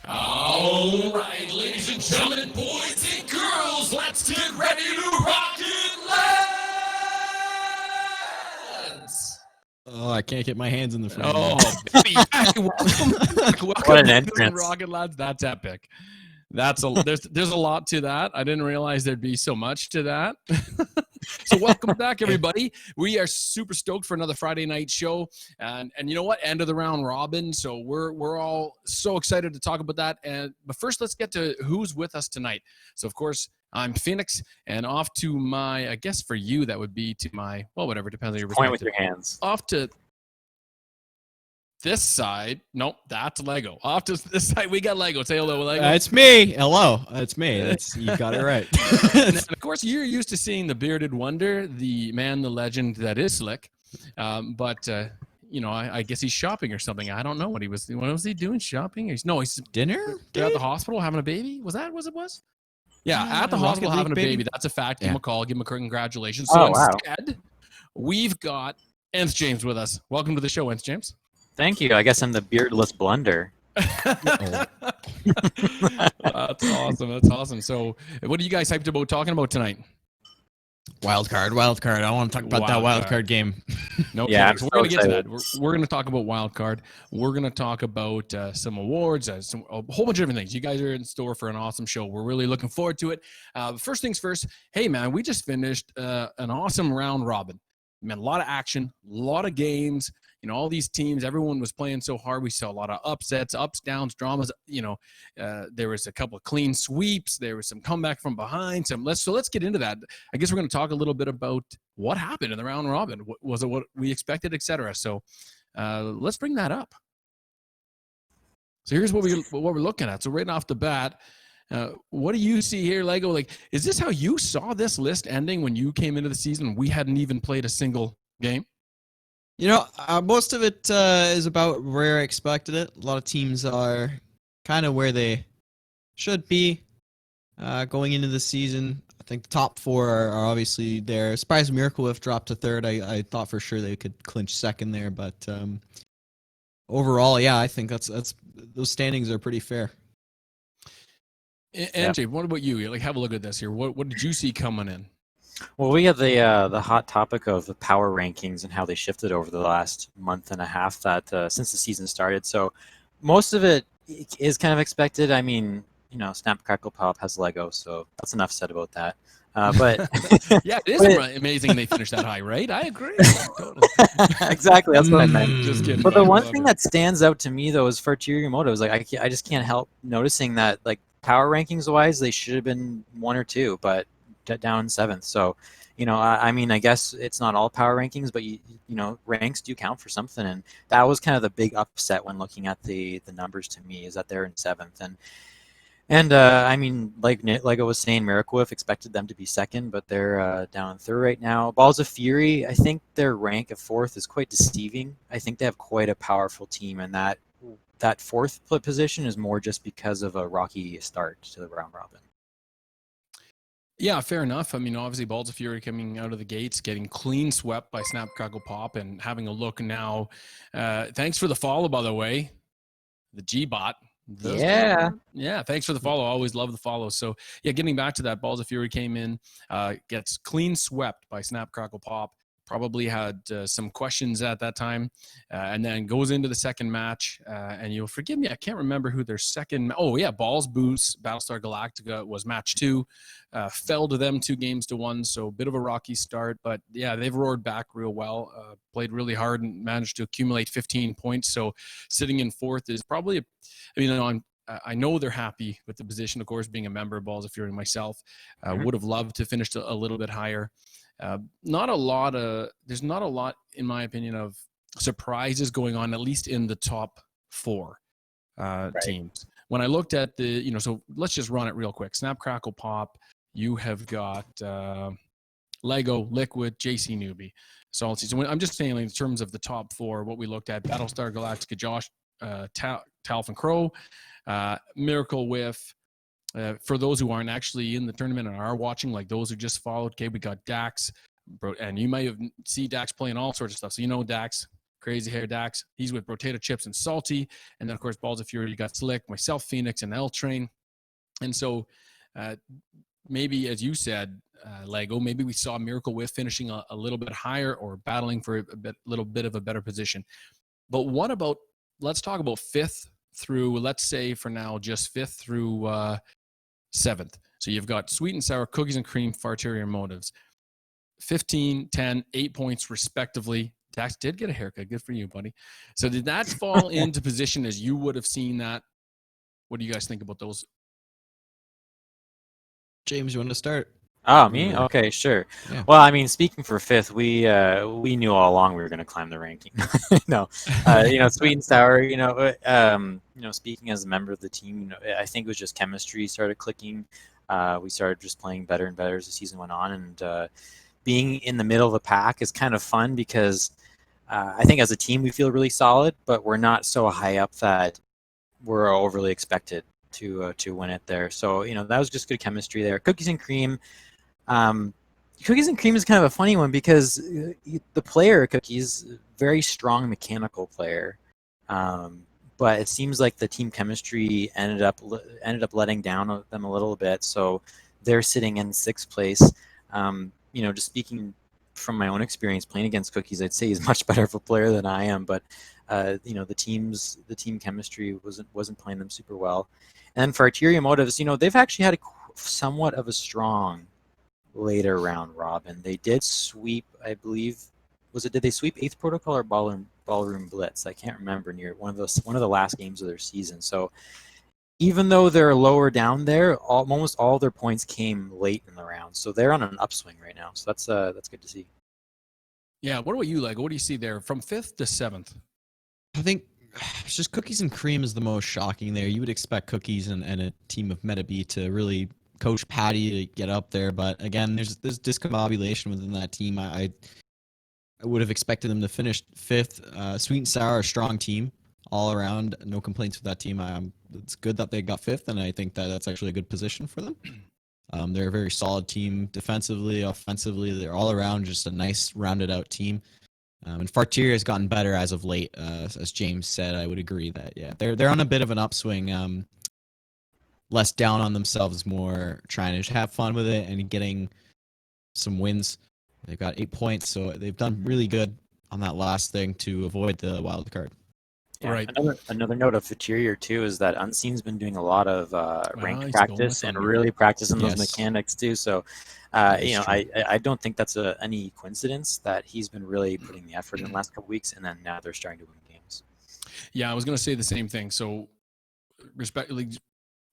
All right, ladies and gentlemen, boys and girls, let's get ready to rock and lads! Oh, I can't get my hands in the frame. Oh, baby, welcome What an to entrance. Rocket Lads. That's epic. There's a lot to that. I didn't realize there'd be so much to that. So welcome back, everybody. We are super stoked for another Friday night show, and you know what? End of the round robin. So we're all so excited to talk about that. But first, let's get to who's with us tonight. So of course, I'm Fennec, and off to my, I guess for you that would be to my, well, whatever, depends on your perspective. Point with your hands. Off to this side. Nope, that's Lego. Off to this side, we got Lego. Say hello, Lego. It's me. Hello. It's me. You got it right. And of course, you're used to seeing the bearded wonder, the man, the legend that is Slick. But you know, I guess he's shopping or something. I don't know what was he doing? Shopping? He's Dinner. at the hospital having a baby. Was that what it was? Yeah, at the Rocket hospital League having a baby. baby. That's a fact. Give him a call. Give him a congratulations. Oh, So wow. instead, we've got Nth James with us. Welcome to the show, Nth James. Thank you. I guess I'm the beardless blunder. That's awesome. That's awesome. So, what are you guys hyped about talking about tonight? Wild card. I want to talk about that wild card game. No, Yeah, kidding. So I'm we're going to so get to that. We're going to talk about wild card. We're going to talk about some awards, a whole bunch of different things. You guys are in store for an awesome show. We're really looking forward to it. First things first. Hey, man, we just finished an awesome round robin. Man, a lot of action, a lot of games. You know, all these teams, everyone was playing so hard. We saw a lot of upsets, ups, downs, dramas. You know, there was a couple of clean sweeps. There was some comeback from behind. So let's get into that. I guess we're going to talk a little bit about what happened in the round robin. Was it what we expected, etc. So let's bring that up. So here's what we're looking at. So right off the bat, what do you see here, Lego? Like, is this how you saw this list ending when you came into the season? We hadn't even played a single game. You know, most of it is about where I expected it. A lot of teams are kind of where they should be going into the season. I think the top four are obviously there. Surprised Miracle Whiff dropped to third. I thought for sure they could clinch second there, but overall, yeah, I think that's those standings are pretty fair. Angie, what about you? Like, have a look at this here. What did you see coming in? Well, we have the hot topic of the power rankings and how they shifted over the last month and a half that since the season started. So most of it is kind of expected. I mean, you know, Snap, Crackle, Pop has Lego, so that's enough said about that. But yeah, it is amazing they finished that high, right? I agree. Totally. Exactly, that's what I meant. Just kidding. But the one thing that stands out to me though is for Tirimoto is like I just can't help noticing that like power rankings wise they should have been 1 or 2, but down 7th. So, you know, I mean, I guess it's not all power rankings, but you know, ranks do count for something, and that was kind of the big upset when looking at the numbers to me is that they're in 7th, and I mean, like Lego was saying, Miracle Whiff expected them to be 2nd, but they're down in 3rd right now. Balls of Fury, I think their rank of 4th is quite deceiving. I think they have quite a powerful team, and that 4th position is more just because of a rocky start to the round robin. Yeah, fair enough. I mean, obviously, Balls of Fury coming out of the gates, getting clean swept by Snap, Crackle, Pop, and having a look now. Thanks for the follow, by the way. The G-Bot. Yeah. Yeah, thanks for the follow. I always love the follow. So, yeah, getting back to that, Balls of Fury came in, gets clean swept by Snap, Crackle, Pop. Probably had some questions at that time, and then goes into the second match. And you'll forgive me, I can't remember who their second. Oh yeah, Balls Boost Battlestar Galactica was match 2. Fell to them 2-1, so a bit of a rocky start. But yeah, they've roared back real well. Played really hard and managed to accumulate 15 points. So sitting in 4th is probably. I know they're happy with the position. Of course, being a member of Balls of Fury myself, would have loved to finish a little bit higher. There's not a lot, in my opinion, of surprises going on, at least in the top 4 teams. When I looked at so let's just run it real quick. Snap, Crackle, Pop. You have got Lego, Liquid, JC Newbie. Solid Season. I'm just saying in terms of the top 4, what we looked at: Battlestar Galactica, Josh, Talf and Crow, Miracle Whiff. For those who aren't actually in the tournament and are watching, like those who just followed, okay, we got Dax, and you might have seen Dax playing all sorts of stuff. So you know Dax, Crazy Hair Dax. He's with Potato Chips and Salty. And then, of course, Balls of Fury, you got Slick, myself, Phoenix, and L Train. And so maybe, as you said, Lego, maybe we saw Miracle Whiff finishing a little bit higher or battling for a little bit of a better position. But what about, let's talk about 5th through, let's say for now, just 5th through 7th. So you've got Sweet and Sour, Cookies and Cream, Farterier Motives. 15, 10, 8 points respectively. Dax did get a haircut. Good for you, buddy. So did that fall into position as you would have seen that? What do you guys think about those? James, you want to start? Oh, me? Okay, sure. Yeah. Well, I mean, speaking for 5th, we knew all along we were going to climb the ranking. No, Sweet and Sour. Speaking as a member of the team, I think it was just chemistry started clicking. We started just playing better and better as the season went on, and being in the middle of the pack is kind of fun because I think as a team we feel really solid, but we're not so high up that we're overly expected to win it there. So that was just good chemistry there. Cookies and Cream. Cookies and Cream is kind of a funny one because the player Cookies, very strong mechanical player, but it seems like the team chemistry ended up letting down them a little bit. So they're sitting in 6th place. Just speaking from my own experience playing against Cookies, I'd say he's much better of a player than I am. But the team chemistry wasn't playing them super well. And for Arteria Motives, they've actually had somewhat of a strong later round robin. They did sweep, I believe, did they sweep 8th Protocol or Ballroom Blitz? I can't remember, near one of the last games of their season. So even though they're lower down there, almost all their points came late in the round. So they're on an upswing right now. So that's good to see. Yeah. What about you, Lego? What do you see there from 5th to 7th? I think it's just Cookies and Cream is the most shocking there. You would expect Cookies and a team of Metabee to really coach Patty to get up there, but again, there's discombobulation within that team. I would have expected them to finish 5th. Sweet and Sour, a strong team all around. No complaints with that team. It's good that they got 5th, and I think that's actually a good position for them. They're a very solid team defensively, offensively. They're all around just a nice rounded out team. And Fartier has gotten better as of late, as James said. I would agree that they're on a bit of an upswing. Less down on themselves, more trying to have fun with it and getting some wins. They've got 8 points, so they've done really good on that last thing to avoid the wild card. Yeah. Right. Another note of Futerior too is that Unseen's been doing a lot of ranked practice and really practicing those mechanics too. So, I don't think that's any coincidence that he's been really putting the effort in the last couple weeks, and then now they're starting to win games. Yeah, I was going to say the same thing. So,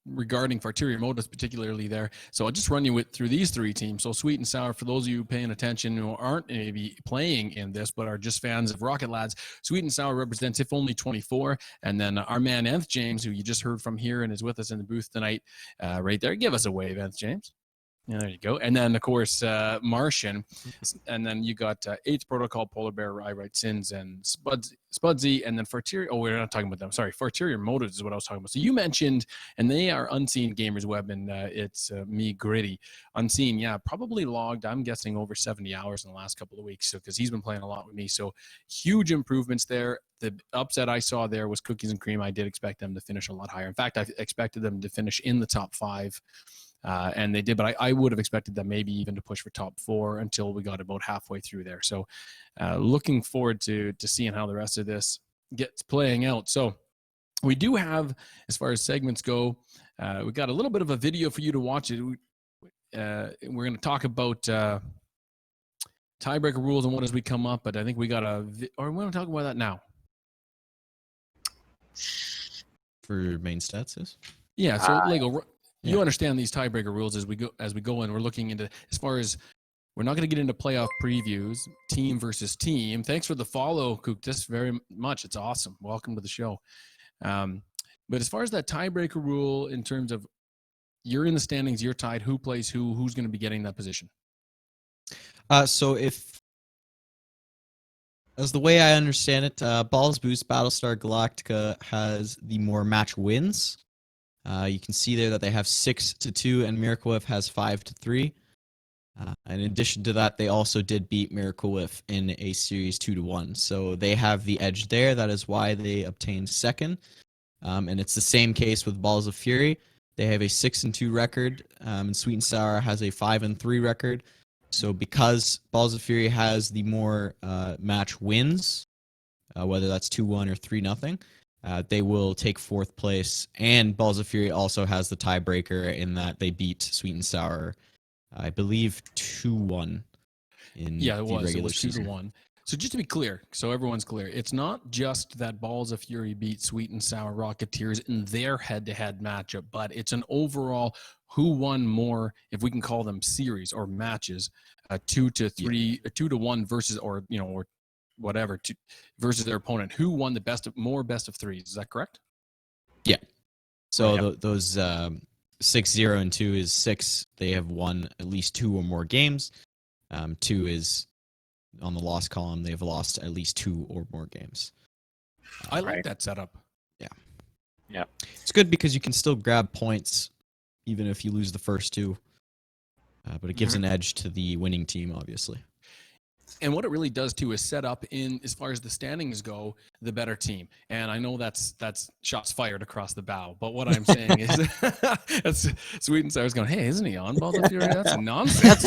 regarding Farterier Motives particularly there. So I'll just run you through these 3 teams. So Sweet and Sour, for those of you paying attention who aren't maybe playing in this, but are just fans of Rocket Lads, Sweet and Sour represents If Only 24. And then our man, Nth James, who you just heard from here and is with us in the booth tonight, right there. Give us a wave, Nth James. Yeah, there you go. And then, of course, Martian. And then you got 8th Protocol, Polar Bear, I Write Sins, and Spudsy. And then Farterier. Oh, we're not talking about them. Sorry. Farterier Motives is what I was talking about. So you mentioned, and they are Unseen Gamers Web, and it's me, Gritty. Unseen, yeah, probably logged, I'm guessing, over 70 hours in the last couple of weeks. So because he's been playing a lot with me. So huge improvements there. The upset I saw there was Cookies and Cream. I did expect them to finish a lot higher. In fact, I expected them to finish in the top 5. And they did, but I would have expected them maybe even to push for top 4 until we got about halfway through there. So looking forward to seeing how the rest of this gets playing out. So we do have, as far as segments go, we got a little bit of a video for you to watch it. We're going to talk about tiebreaker rules and what as we come up, but I think we got or we want to talk about that now. For your main stats is? Yeah, so Lego, you understand these tiebreaker rules as we go in. We're looking into, as far as, we're not going to get into playoff previews, team versus team. Thanks for the follow, Kuktis, very much. It's awesome. Welcome to the show. But as far as that tiebreaker rule, in terms of you're in the standings, you're tied, who plays who's going to be getting that position? So if, as the way I understand it, Balls Boost Battlestar Galactica has the more match wins. You can see there that they have 6-2, and Miracle Whip has 5-3. In addition to that, they also did beat Miracle Whiff in a series 2-1. So they have the edge there. That is why they obtained second. And it's the same case with Balls of Fury. They have a 6-2 record, and Sweet and Sour has a 5-3 record. So because Balls of Fury has the more match wins, whether that's 2-1 or 3-0, they will take fourth place. And Balls of Fury also has the tiebreaker in that they beat Sweet and Sour, I believe, 2-1 in Yeah, the regular it was season. 2-1. So just to be clear, so everyone's clear, it's not just that Balls of Fury beat Sweet and Sour Rocketeers in their head-to-head matchup, but it's an overall who won more, if we can call them series or matches, 2-1 versus, or whatever, versus their opponent. Who won the more best of threes? Is that correct? Yeah. So Right. those 6-0 and 2 is 6. They have won at least 2 or more games. 2 is on the loss column. They've lost at least 2 or more games. I like that setup. Yeah. It's good because you can still grab points even if you lose the first 2. But it gives an edge to the winning team, obviously. And what it really does too is set up in, as far as the standings go, the better team. And I know that's shots fired across the bow, but what I'm saying is, that's Sweet and Sour's going, hey, isn't he on Balls of Fury? That's a nonsense.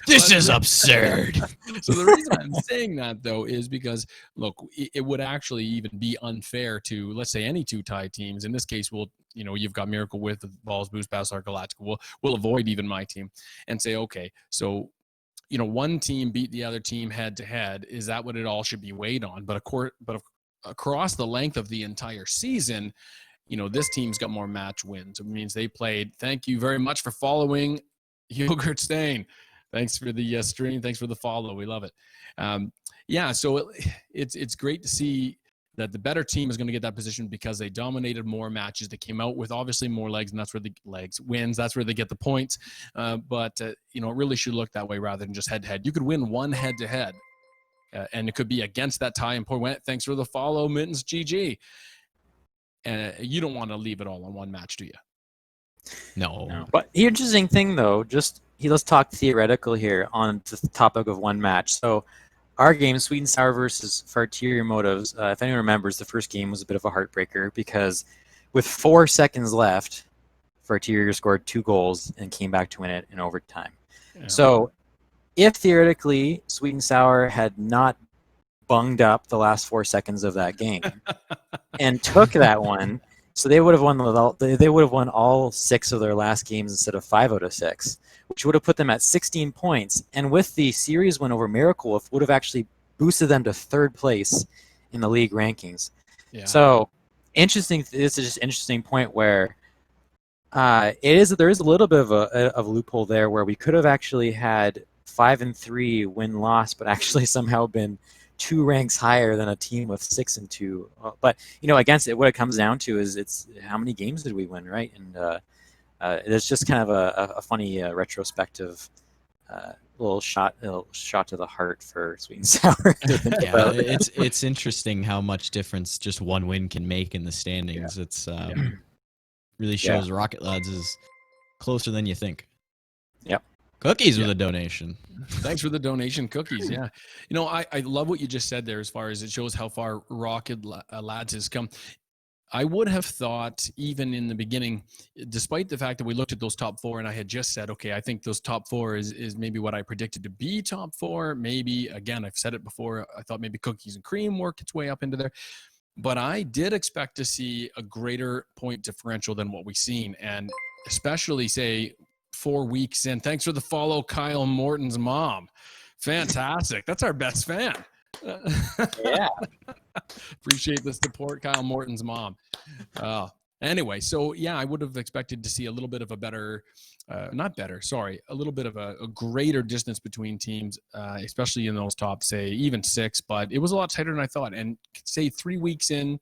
This is absurd. So the reason I'm saying that though is because, look, it would actually even be unfair to, let's say, any 2 tie teams. In this case, you've got Miracle with Balls, Boost, Battlestar Galactica. We'll avoid even my team and say, okay, so one team beat the other team head to head. Is that what it all should be weighed on? But across the length of the entire season, this team's got more match wins. It means they played. Thank you very much for following, Yogurt Stain. Thanks for the stream. Thanks for the follow. We love it. So it's great to see that the better team is going to get that position because they dominated more matches. They came out with obviously more legs, and that's where the legs wins. That's where they get the points. But it really should look that way rather than just head-to-head. You could win one head-to-head, and it could be against that tie and point. Thanks for the follow, Mittens GG. You don't want to leave it all on one match, do you? No. But the interesting thing, though, let's talk theoretical here on the topic of one match. So our game, Sweet and Sour versus Fartier Motives, if anyone remembers, the first game was a bit of a heartbreaker because with 4 seconds left, Fartier scored 2 goals and came back to win it in overtime. Yeah. So if theoretically Sweet and Sour had not bunged up the last 4 seconds of that game and took that one, so they would have won all 6 of their last games instead of 5 out of 6, which would have put them at 16 points. And with the series win over Miracle Wolf, would have actually boosted them to 3rd place in the league rankings. Yeah. So interesting. This is just an interesting point where there is a little bit of a loophole there where we could have actually had 5-3 win-loss, but actually somehow been 2 ranks higher than a team with 6-2. But against it, what it comes down to is it's how many games did we win, right? And it's just kind of a funny retrospective little shot to the heart for Sweet and Sour. Yeah, it's interesting how much difference just one win can make in the standings. Yeah. It's really shows Rocket Lads is closer than you think. Yep. Cookies with a donation. Thanks for the donation, Cookies. Yeah. I love what you just said there as far as it shows how far Rocket Lads has come. I would have thought even in the beginning, despite the fact that we looked at those top 4 and I had just said, okay, I think those top 4 is maybe what I predicted to be top 4. Maybe, again, I've said it before, I thought maybe Cookies and Cream work its way up into there. But I did expect to see a greater point differential than what we've seen. And especially, say, 4 weeks in. Thanks for the follow, Kyle Morton's mom. Fantastic. That's our best fan. Yeah. Appreciate the support, Kyle Morton's mom. Anyway, so yeah, I would have expected to see a little bit of a better, a little bit of a greater distance between teams, especially in those top, say, even 6, but it was a lot tighter than I thought. And say 3 weeks in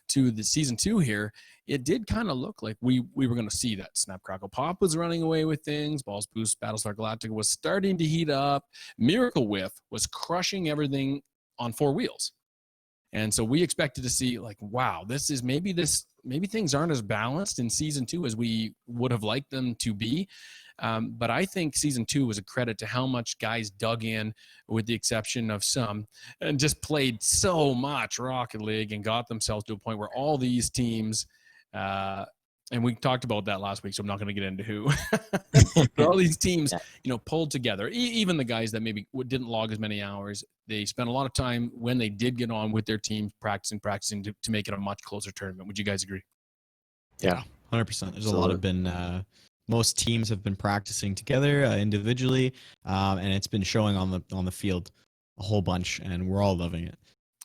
to the season 2 here, it did kind of look like we were going to see that. Snap, Crackle, Pop was running away with things. Balls, Boost, Battlestar Galactica was starting to heat up. Miracle Whiff was crushing everything on 4 wheels. And so we expected to see, like, wow, maybe things aren't as balanced in season 2 as we would have liked them to be. But I think season 2 was a credit to how much guys dug in, with the exception of some, and just played so much Rocket League and got themselves to a point where all these teams, and we talked about that last week, so I'm not going to get into who. But all these teams, pulled together. Even the guys that maybe didn't log as many hours, they spent a lot of time when they did get on with their teams, practicing to make it a much closer tournament. Would you guys agree? Yeah, 100%. There's a lot of been. Most teams have been practicing together individually, and it's been showing on the field a whole bunch, and we're all loving it.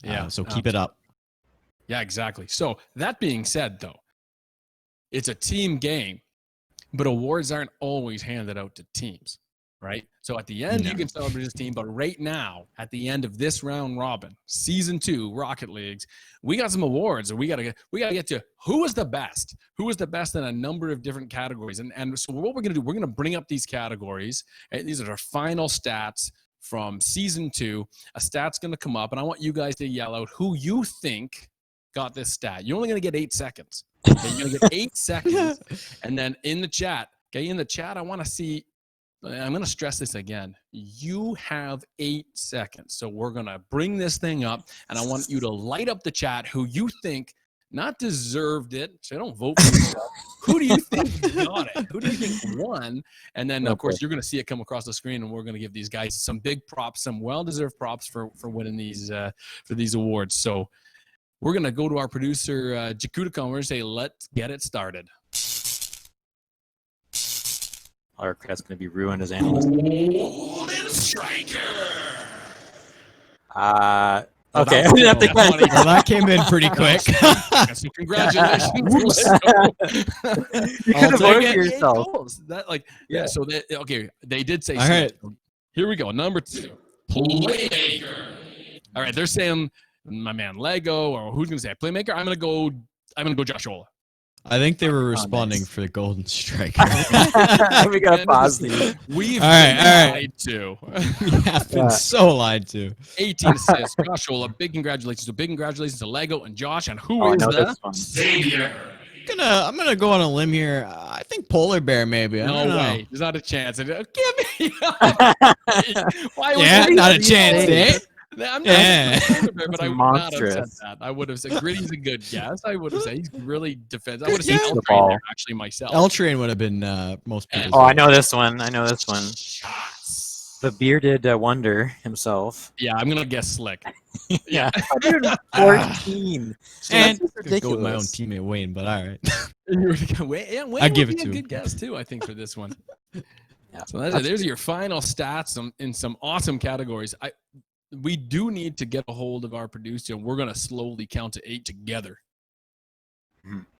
Yeah. So keep it up. Yeah, exactly. So that being said, though, it's a team game, but awards aren't always handed out to teams, right? So at the end, you can celebrate this team, but right now, at the end of this round robin, season 2 Rocket Leagues, we got some awards, and we gotta get to who was the best in a number of different categories. And so what we're gonna do, we're gonna bring up these categories, and these are our final stats from season 2. A stat's gonna come up, and I want you guys to yell out who you think got this stat. You're only gonna get 8 seconds. Okay, you're gonna get 8 seconds, and then in the chat, I want to see. I'm going to stress this again. You have 8 seconds. So we're going to bring this thing up, and I want you to light up the chat who you think not deserved it. So don't vote for yourself. Who do you think got it? Who do you think won? And then, of course, you're going to see it come across the screen, and we're going to give these guys some big props, some well-deserved props for winning these for these awards. So we're going to go to our producer, Jakuta, and we're going to say, let's get it started. Our credit's going to be ruined as analysts. Striker. Okay. Well, that came in pretty quick. So congratulations. You could have voted for yourself. So they did say. All right. Here we go. Number 2, Playmaker. All right, they're saying my man Lego, or who's going to say Playmaker? I'm going to go Josh Ola. I think they were responding for the Golden Striker. We got to pause these. We've been lied to. We have been so lied to. 18 assists. Josh Ola, big congratulations. So big congratulations to Lego and Josh. And who is the savior? I'm gonna go on a limb here. I think Polar Bear, maybe. No way. There's not a chance. Give me. Why not a chance, eh? I'm not but I would not have said monstrous. that. I would have said Gritty's a good guess. I would have said he's really defensive. I would have said the L-Train ball. there, actually, myself. L-Train would have been most people. Oh, I know this one. The bearded wonder himself. Yeah, I'm going to guess Slick. Yeah. 114. And ridiculous. go with my own teammate Wayne, but all right. Wayne I'd give would it be to a him. good guess, too, I think, for this one. Yeah. So there's your final stats in some awesome categories. We do need to get a hold of our producer, and we're going to slowly count to 8 together.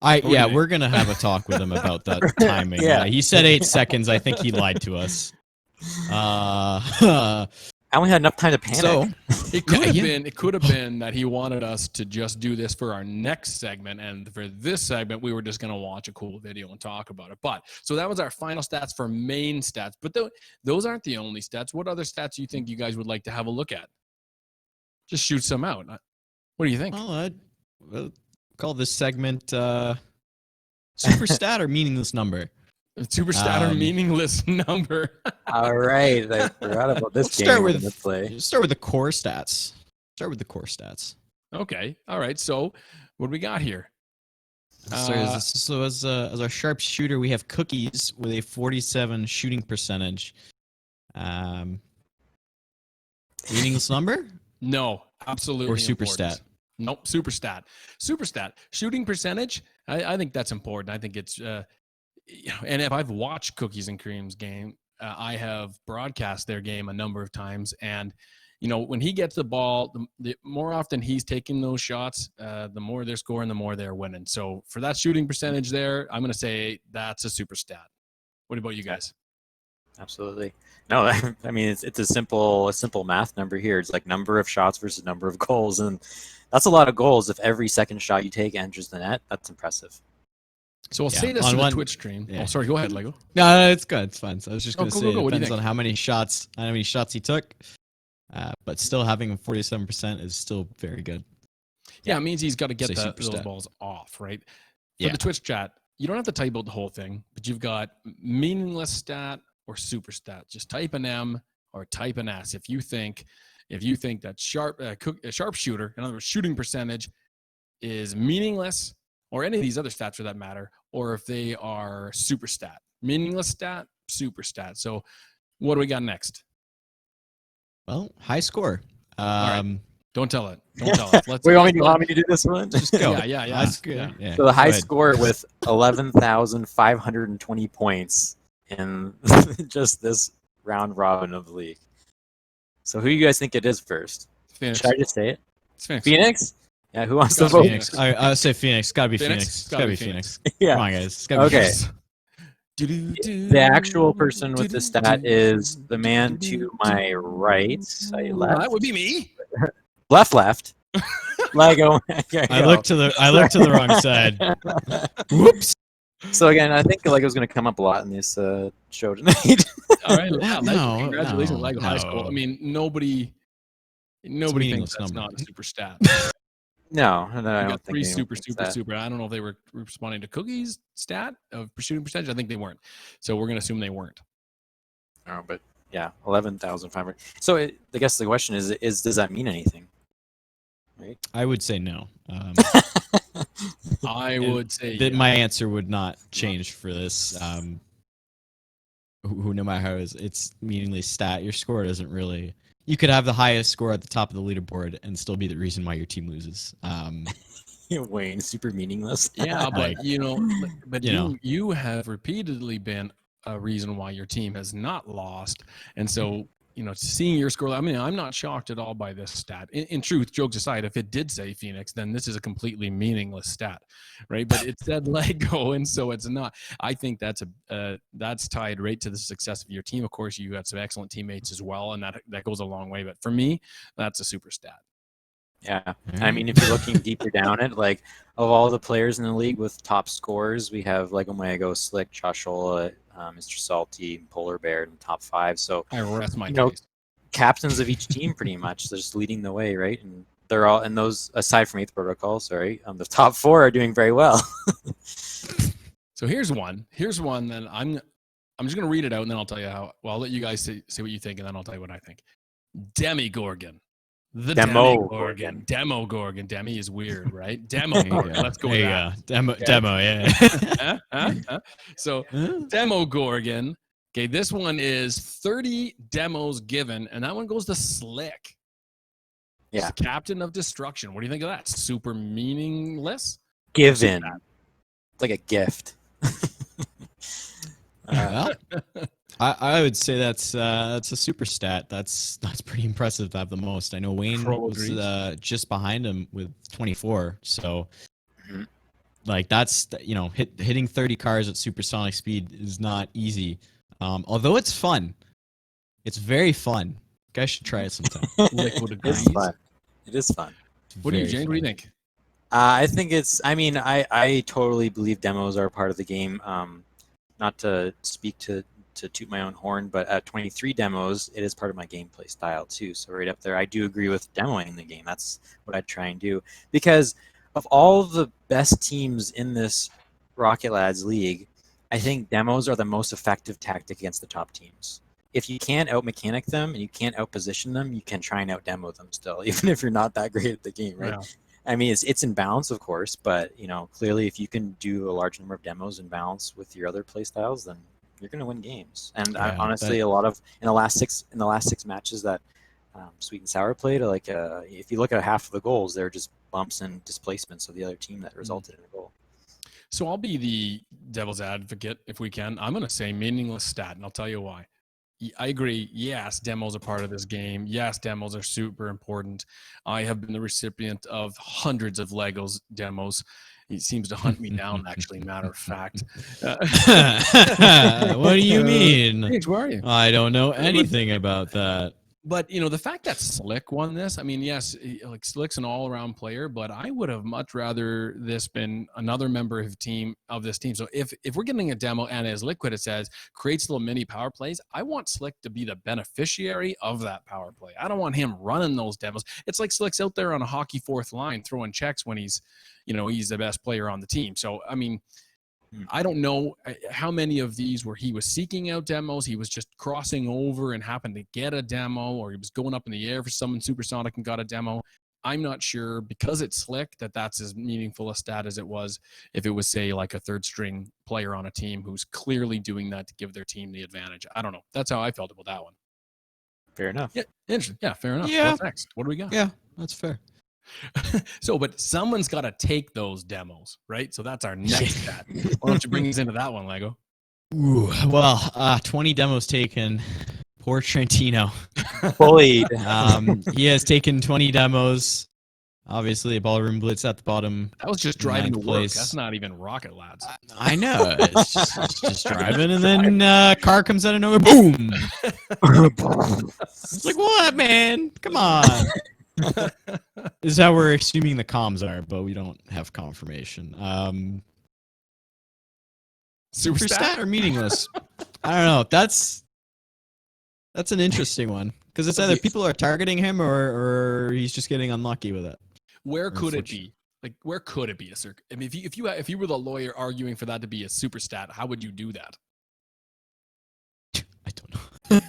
We're gonna have a talk with him about that timing. He said 8 seconds. I think he lied to us. I only had enough time to panic. So it could have been that he wanted us to just do this for our next segment, and for this segment we were just going to watch a cool video and talk about it. But so that was our final stats for main stats, but those aren't the only stats. What other stats do you think you guys would like to have a look at? Just shoot some out. What do you think? Well, I'd call this segment super stat or meaningless number. Super stat or meaningless number. All right, I forgot about this game. Start with the core stats. Okay. All right. So, what do we got here? So as our sharpshooter, we have Cookies with a 47 shooting percentage. Meaningless number? No, absolutely. Or super important. stat? Nope, super stat. Super stat. Shooting percentage, I think that's important. I think it's, and if I've watched Cookies and Cream's game, I have broadcast their game a number of times. And, when he gets the ball, the more often he's taking those shots, the more they're scoring, the more they're winning. So for that shooting percentage there, I'm going to say that's a super stat. What about you guys? Absolutely. No, I mean it's a simple math number here. It's like number of shots versus number of goals, and that's a lot of goals. If every second shot you take enters the net, that's impressive. So I'll say this on the Twitch stream. Yeah. Oh, sorry. Go ahead, Lego. No, it's good. It's fine. So I was just going to say go. it depends on how many shots he took, but still having a 47% is still very good. Yeah, it means he's got to get those balls off, right? For the Twitch chat, you don't have to type out the whole thing, but you've got meaningless stat or super stat. Just type an M or type an S if you think that sharpshooter, in other words, shooting percentage, is meaningless, or any of these other stats for that matter, or if they are super stat. Meaningless stat, super stat. So what do we got next? Well, high score. Right. Don't tell it. Don't tell it. Wait, you want me to do this one? Just go. Yeah. That's good. Yeah. So the high Go ahead. score with 11,520 points in just this round robin of the league. So who do you guys think it is first? Phoenix. Should I just say it? It's Phoenix. Phoenix? Yeah, who wants to Gotta be vote? Phoenix. I say Phoenix. Gotta be Phoenix? Phoenix. Gotta be Phoenix. Yeah. Come on, guys. It's gotta be Okay. Phoenix. The actual person with the stat is the man to my right. Left. That would be me. Left. Lego. I looked to the wrong side. Whoops. So again, I think Lego's going to come up a lot in this show tonight. All right. Yeah, No, congratulations, no, Lego High School. no. I mean, nobody meaningless thinks that's number. not a super stat. No, I We don't got think three anyone thinks that. super. I don't know if they were responding to Cookie's stat of shooting percentage. I think they weren't. So we're going to assume they weren't. No, but yeah, 11,500. So I guess the question is does that mean anything? Right? I would say no. I would say That my answer would not change for this. Who no matter how it's meaningless stat, your score doesn't really. You could have the highest score at the top of the leaderboard and still be the reason why your team loses. Wayne, super meaningless. Yeah, but Like, you have repeatedly been a reason why your team has not lost, and so seeing your score. I mean, I'm not shocked at all by this stat. In truth, jokes aside, if it did say Phoenix, then this is a completely meaningless stat, right? But it said Lego, and so it's not. I think that's tied right to the success of your team. Of course, you have some excellent teammates as well, and that goes a long way. But for me, that's a super stat. Yeah, I mean, if you're looking deeper down it, like of all the players in the league with top scores, we have Lego Mago, Slick, Choshola, Mr. Salty, Polar Bear in the top 5. So I rest my case. Captains of each team pretty much. They're just leading the way, right? And they're all, and those aside from 8th Protocol, sorry, the top 4 are doing very well. So here's one that I'm just gonna read it out and then I'll tell you how. Well, I'll let you guys say what you think and then I'll tell you what I think. Demogorgon. The Demogorgon. Demogorgon. Demi is weird, right? Demogorgon. Let's go with that. Demo, yeah. So Demogorgon. Okay, this one is 30 demos given, and that one goes to Slick. Yeah. Captain of Destruction. What do you think of that? Super meaningless? Given. It's like a gift. Well, I would say that's a super stat. That's pretty impressive to have the most. I know Wayne was just behind him with 24. So, like that's hitting 30 cars at supersonic speed is not easy. Although it's fun, it's very fun. You guys should try it sometime. It's fun. It is fun. What do you, Jane? What do you think? I think it's. I mean, I totally believe demos are part of the game. Not to speak to toot my own horn, but at 23 demos, it is part of my gameplay style too. So right up there, I do agree with demoing the game. That's what I try and do. Because of all the best teams in this Rocket Lads League, I think demos are the most effective tactic against the top teams. If you can't out-mechanic them and you can't out-position them, you can try and out-demo them still, even if you're not that great at the game, right? Yeah. I mean, it's in balance, of course, but clearly, if you can do a large number of demos in balance with your other play styles, then you're going to win games. And honestly, a lot of in the last six matches that Sweet and Sour played, like if you look at half of the goals, they're just bumps and displacements of the other team that resulted in a goal. So I'll be the devil's advocate if we can. I'm going to say meaningless stat, and I'll tell you why. I agree. Yes, demos are part of this game. Yes, demos are super important. I have been the recipient of hundreds of Legos demos. He seems to hunt me down, actually, matter of fact. What do you mean? Paige, where are you? I don't know anything about that. But, the fact that Slick won this, I mean, yes, like Slick's an all-around player, but I would have much rather this been another member of this team. So if we're getting a demo and as Liquid it says, creates little mini power plays, I want Slick to be the beneficiary of that power play. I don't want him running those demos. It's like Slick's out there on a hockey fourth line throwing checks when he's the best player on the team. So, I mean, I don't know how many of these where he was seeking out demos. He was just crossing over and happened to get a demo, or he was going up in the air for someone supersonic and got a demo. I'm not sure, because it's slick, that's as meaningful a stat as it was if it was, say, like a third string player on a team who's clearly doing that to give their team the advantage. I don't know. That's how I felt about that one. Fair enough. Yeah, interesting. Yeah, fair enough. Yeah. What's next? What do we got? Yeah, that's fair. So, but someone's got to take those demos, right? So that's our next stat. Why don't you bring us into that one, Lego? Ooh, well, 20 demos taken. Poor Trentino. Bullied. He has taken 20 demos. Obviously, a ballroom blitz at the bottom. That was just driving to work. place. That's not even rocket lads. I know. It's just driving, and then car comes out of nowhere. Boom! It's like, what, man? Come on. This is how we're assuming the comms are, but we don't have confirmation. Super stat or meaningless? I don't know. That's an interesting one, because it's either people are targeting him or he's just getting unlucky with it. Where could it be? Like, where could it be a circ? I mean, if you were the lawyer arguing for that to be a super stat, how would you do that? I don't know.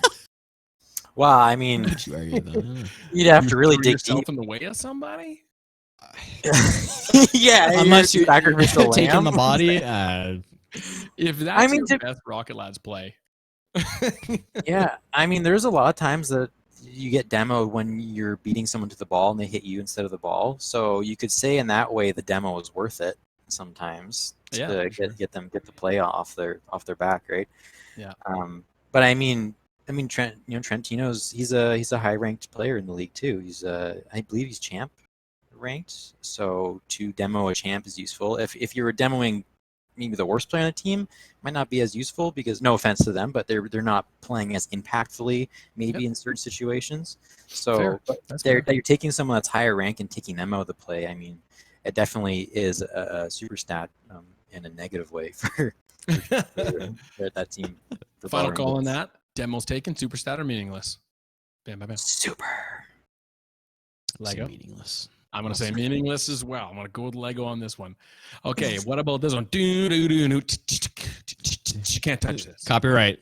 Well, I mean, How would you argue that? you'd have to really Throw dig yourself deep. in the way of somebody. Yeah, Unless you sacrifice the taking lamb. the body. If that's mean, your best rocket lads play. Yeah, I mean, there's a lot of times that you get demoed when you're beating someone to the ball and they hit you instead of the ball. So you could say in that way the demo is worth it sometimes to get the play off their back, right? Yeah. But I mean, Trentino's he's a high ranked player in the league too. He's I believe he's champ ranked. So to demo a champ is useful. If you were demoing maybe the worst player on the team, might not be as useful, because no offense to them, but they're not playing as impactfully maybe in certain situations. So that you're taking someone that's higher rank and taking them out of the play. I mean, it definitely is a super stat in a negative way for that team. Final call on that. Demos taken, super stat or meaningless? Bam, bam, bam. Super. Lego. Meaningless. I'm going to say meaningless as well. I'm going to go with Lego on this one. Okay, what about this one? Can't touch this. Copyright.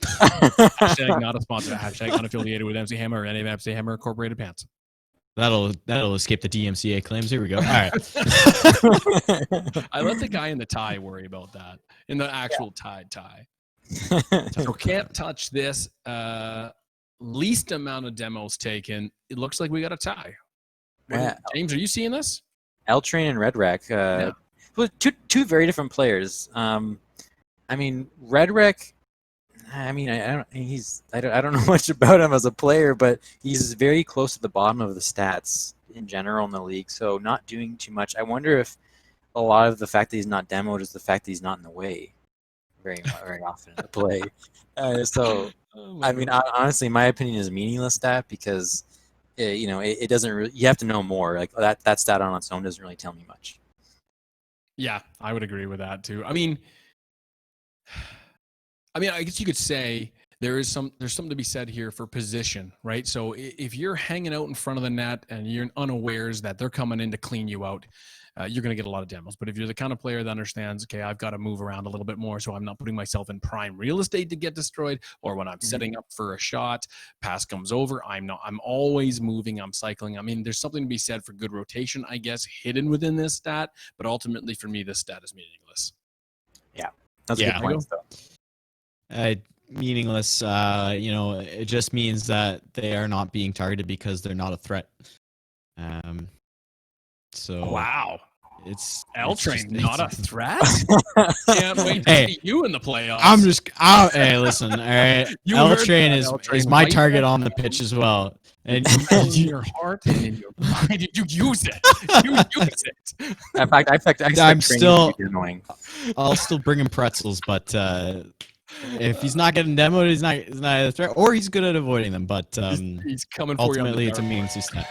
Hashtag not a sponsor. Hashtag unaffiliated with MC Hammer or any of MC Hammer Incorporated pants. That'll escape the DMCA claims. Here we go. All right. I let the guy in the tie worry about that. In the actual tie. So can't touch this. Least amount of demos taken. It looks like we got a tie. Yeah. James, are you seeing this? L Train and Red Wreck. Well, two very different players. I mean, Red Wreck. I mean, I don't know much about him as a player, but he's very close to the bottom of the stats in general in the league. So not doing too much. I wonder if a lot of the fact that he's not demoed is the fact that he's not in the way very often in the play. I mean, honestly, my opinion is a meaningless stat, because it doesn't really. You have to know more. Like that stat on its own doesn't really tell me much. Yeah, I would agree with that too. I mean, I guess you could say there's something to be said here for position, right? So if you're hanging out in front of the net and you're unawares that they're coming in to clean you out, you're going to get a lot of demos. But if you're the kind of player that understands, okay, I've got to move around a little bit more so I'm not putting myself in prime real estate to get destroyed, or when I'm setting up for a shot, pass comes over, I'm always moving, I'm cycling. I mean, there's something to be said for good rotation, I guess, hidden within this stat. But ultimately, for me, this stat is meaningless. Yeah, that's a good point. Meaningless. It just means that they are not being targeted because they're not a threat. So wow, it's L Train not a threat. Can't wait to see you in the playoffs. Hey, listen, all right. L Train is my target on the pitch as well. And in your heart and in your mind, you use it. You use it. In fact, I'm still annoying. I'll still bring him pretzels, but if he's not getting demoed, he's not a threat, or he's good at avoiding them. But he's coming for ultimately, you. it's a meaningless stat.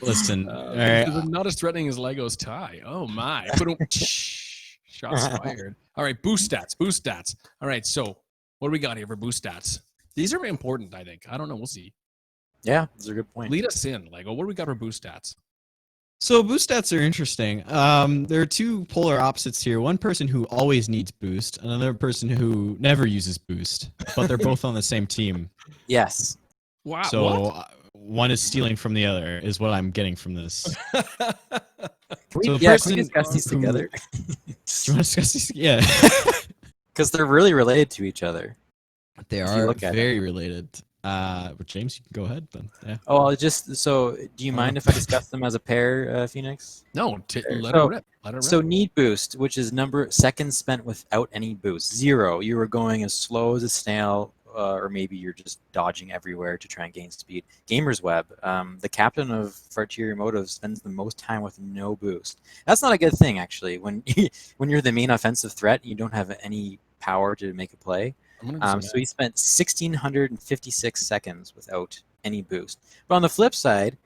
Listen, not as threatening as Lego's tie. Oh my! Shots fired. All right, boost stats. All right, so what do we got here for boost stats? These are important, I think. I don't know. We'll see. Yeah, that's a good point. Lead us in, Lego. What do we got for boost stats? So boost stats are interesting. There are two polar opposites here. One person who always needs boost, and another person who never uses boost, but they're both on the same team. Yes. Wow. So one is stealing from the other, is what I'm getting from this. What? So the Can we person discuss these who- together? Do you want to discuss these? Yeah. Because they're really related to each other. They If you are look at very related. But James, you can go ahead then. Yeah. Oh, so do you mind if I discuss them as a pair, Phoenix? No, let So- her rip. Let her rip. So need boost, which is number seconds spent without any boost. 0. You were going as slow as a snail, or maybe you're just dodging everywhere to try and gain speed. Gamer's Web, the captain of Fartier Motive, spends the most time with no boost. That's not a good thing, actually. When when you're the main offensive threat, you don't have any power to make a play. I'm gonna do some So he spent 1,656 seconds without any boost. But on the flip side,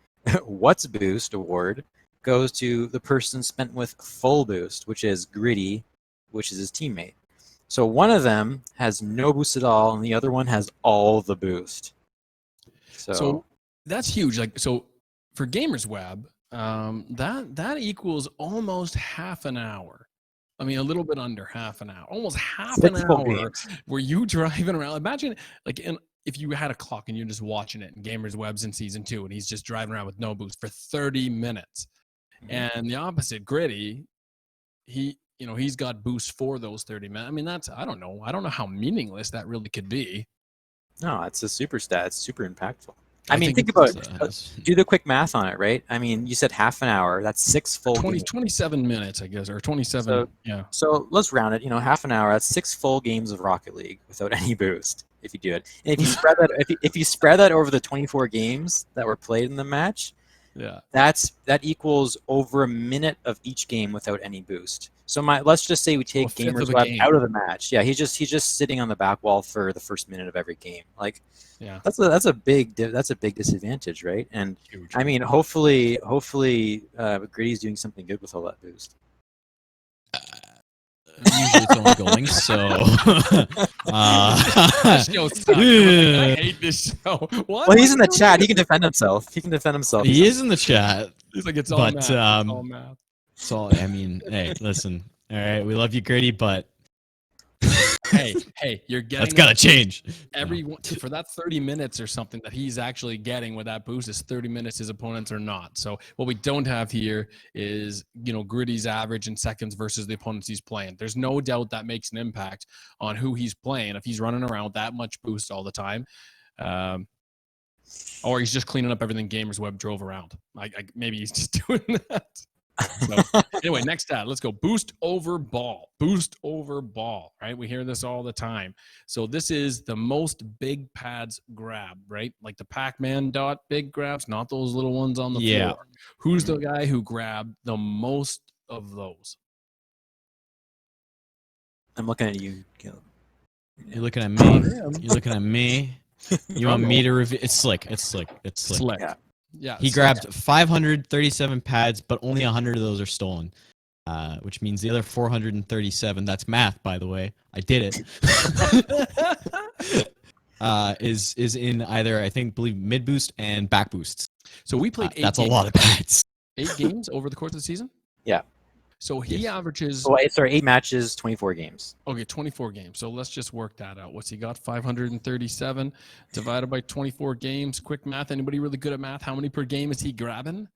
What's Boost award goes to the person spent with full boost, which is Gritty, which is his teammate. So one of them has no boost at all, and the other one has all the boost. So that's huge. Like, so for Gamers Web, that equals almost half an hour. I mean, a little bit under half an hour, almost half an 6 full hour games. where you driving around. Imagine, like, if you had a clock and you're just watching it, and Gamers Web's in season 2, and he's just driving around with no boost for 30 minutes. And the opposite, Gritty, he's got boost for those 30 minutes. I mean, I don't know how meaningless that really could be. No, it's a super stat. It's super impactful. I I mean, think it's, about do the quick math on it, right? I mean, you said half an hour. That's 6 full 27 minutes, I guess, or 27. So- yeah. So let's round it. Half an hour. That's 6 full games of Rocket League without any boost. If you do it, and if you spread that, if you spread that over the 24 games that were played in the match, Yeah. that equals over a minute of each game without any boost. So let's just say we take A fifth of Gamers a Web game. out of the match. Yeah, he's just sitting on the back wall for the first minute of every game. Like, Yeah. that's a big disadvantage, right? And Huge. I mean, hopefully, Gritty's doing something good with all that boost. Usually it's ongoing, so. This show sucks. I hate this show. What? Well, he's in the chat. He can defend himself. He is in the chat. He's like, it's all But, math. It's all math. So, I mean, hey, listen. All right, we love you, Gritty, but Hey, you're getting that's got to change. for that 30 minutes or something that he's actually getting with that boost is 30 minutes his opponents are not. So what we don't have here is, Gritty's average in seconds versus the opponents he's playing. There's no doubt that makes an impact on who he's playing if he's running around with that much boost all the time. Or he's just cleaning up everything Gamers Web drove around. Maybe he's just doing that. So anyway, next stat. Let's go. Boost over ball. Boost over ball. Right? We hear this all the time. So this is the most big pads grab, right? Like the Pac-Man dot big grabs, not those little ones on the floor. Who's the guy who grabbed the most of those? I'm looking at you, Caleb. You're looking at me. You're looking at me. You want me to review? It's slick. Slick. Yeah. He grabbed 537 pads, but only 100 of those are stolen, which means the other 437, that's math, by the way, I did it, is in either, I believe, mid boost and back boosts. So we played 8 That's games. a lot of pads. 8 games over the course of the season? Yeah. So he averages... Oh, sorry, 8 matches, 24 games. Okay, 24 games. So let's just work that out. What's he got? 537 divided by 24 games. Quick math. Anybody really good at math? How many per game is he grabbing?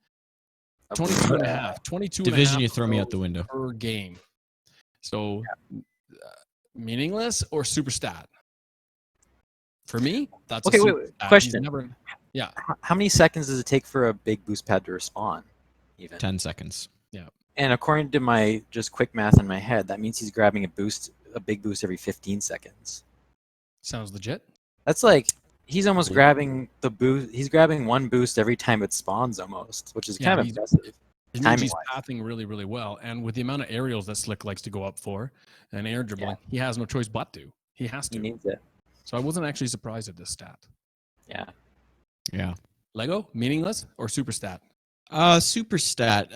22 and a half. 22 Division, and a half you throw me out the window. per game. So meaningless or super stat? For me, that's Okay, a wait, super stat. question. Yeah. How many seconds does it take for a big boost pad to respawn? Even 10 seconds. And according to my just quick math in my head, that means he's grabbing a big boost every 15 seconds. Sounds legit. That's like he's almost grabbing the boost. He's grabbing one boost every time it spawns, almost, which is kind of impressive. It means he's pathing really, really well. And with the amount of aerials that Slick likes to go up for and air dribbling, he has no choice but to. He has to. He needs it. So I wasn't actually surprised at this stat. Yeah. Lego, meaningless or super stat? Super stat.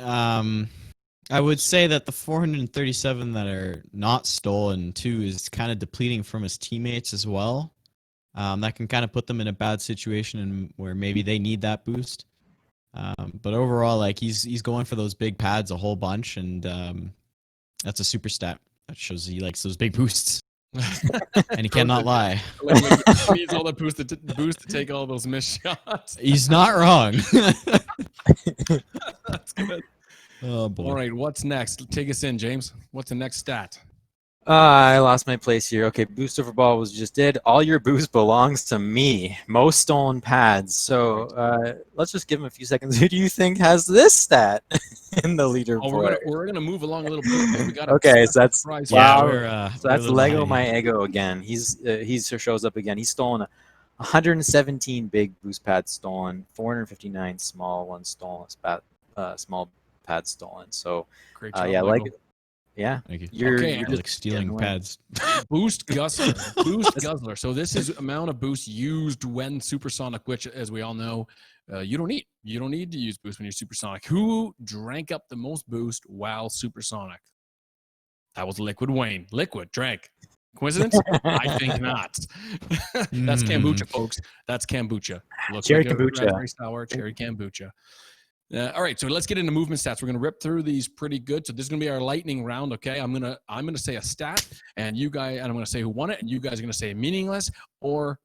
I would say that the 437 that are not stolen too is kind of depleting from his teammates as well. That can kind of put them in a bad situation and where maybe they need that boost. But overall, like he's going for those big pads a whole bunch, and that's a super stat. That shows he likes those big boosts, and he cannot lie. He needs all the boost to take all those missed shots. He's not wrong. That's good. Oh boy. All right, what's next? Take us in, James. What's the next stat? I lost my place here. Okay, boost over ball was just did. All your boost belongs to me. Most stolen pads. So let's just give him a few seconds. Who do you think has this stat in the leaderboard? We're gonna move along a little bit. We got Okay, so that's surprise. wow. So that's we're Lego behind. My Ego again. He shows up again. He's stolen 117 big boost pads stolen, 459 small ones stolen, small pads stolen. So Great job, yeah, Lego. like yeah. Thank you. You're Okay, just Like stealing getting pads. Boost guzzler. Boost guzzler. So this is amount of boost used when supersonic, which, as we all know, you don't need. You don't need to use boost when you're supersonic. Who drank up the most boost while supersonic? That was Liquid Wayne. Liquid drank. Coincidence? I think not. That's kombucha, folks. That's kombucha. Looks Cherry like a kombucha. raspberry sour cherry kombucha. All right, so let's get into movement stats. We're gonna rip through these pretty good. So this is gonna be our lightning round. Okay, I'm gonna say a stat, and I'm gonna say who won it, and you guys are gonna say meaningless or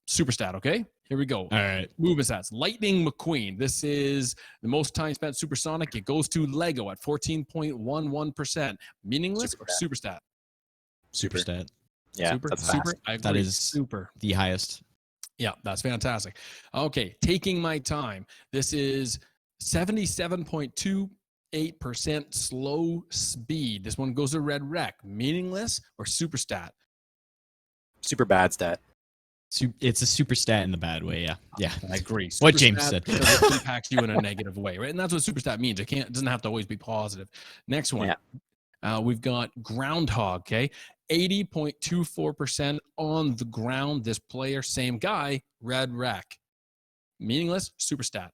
super stat. Okay, here we go. All right. Movement stats. Lightning McQueen. This is the most time spent supersonic. It goes to Lego at 14.11%. Meaningless or super stat? Super stat. Yeah, super. that's Super. fast. I agree. That is super. the highest. Yeah, that's fantastic. Okay, taking my time. This is 77.28% slow speed. This one goes to Red Rec. Meaningless or super stat? Super bad stat. It's a super stat in the bad way. Yeah. Yeah. I agree. What Super James stat said. because it impacts you in a negative way, right? And that's what super stat means. It doesn't have to always be positive. Next one. Yeah. We've got Groundhog. Okay, 80.24% on the ground. This player, same guy, Red Rec. Meaningless, super stat.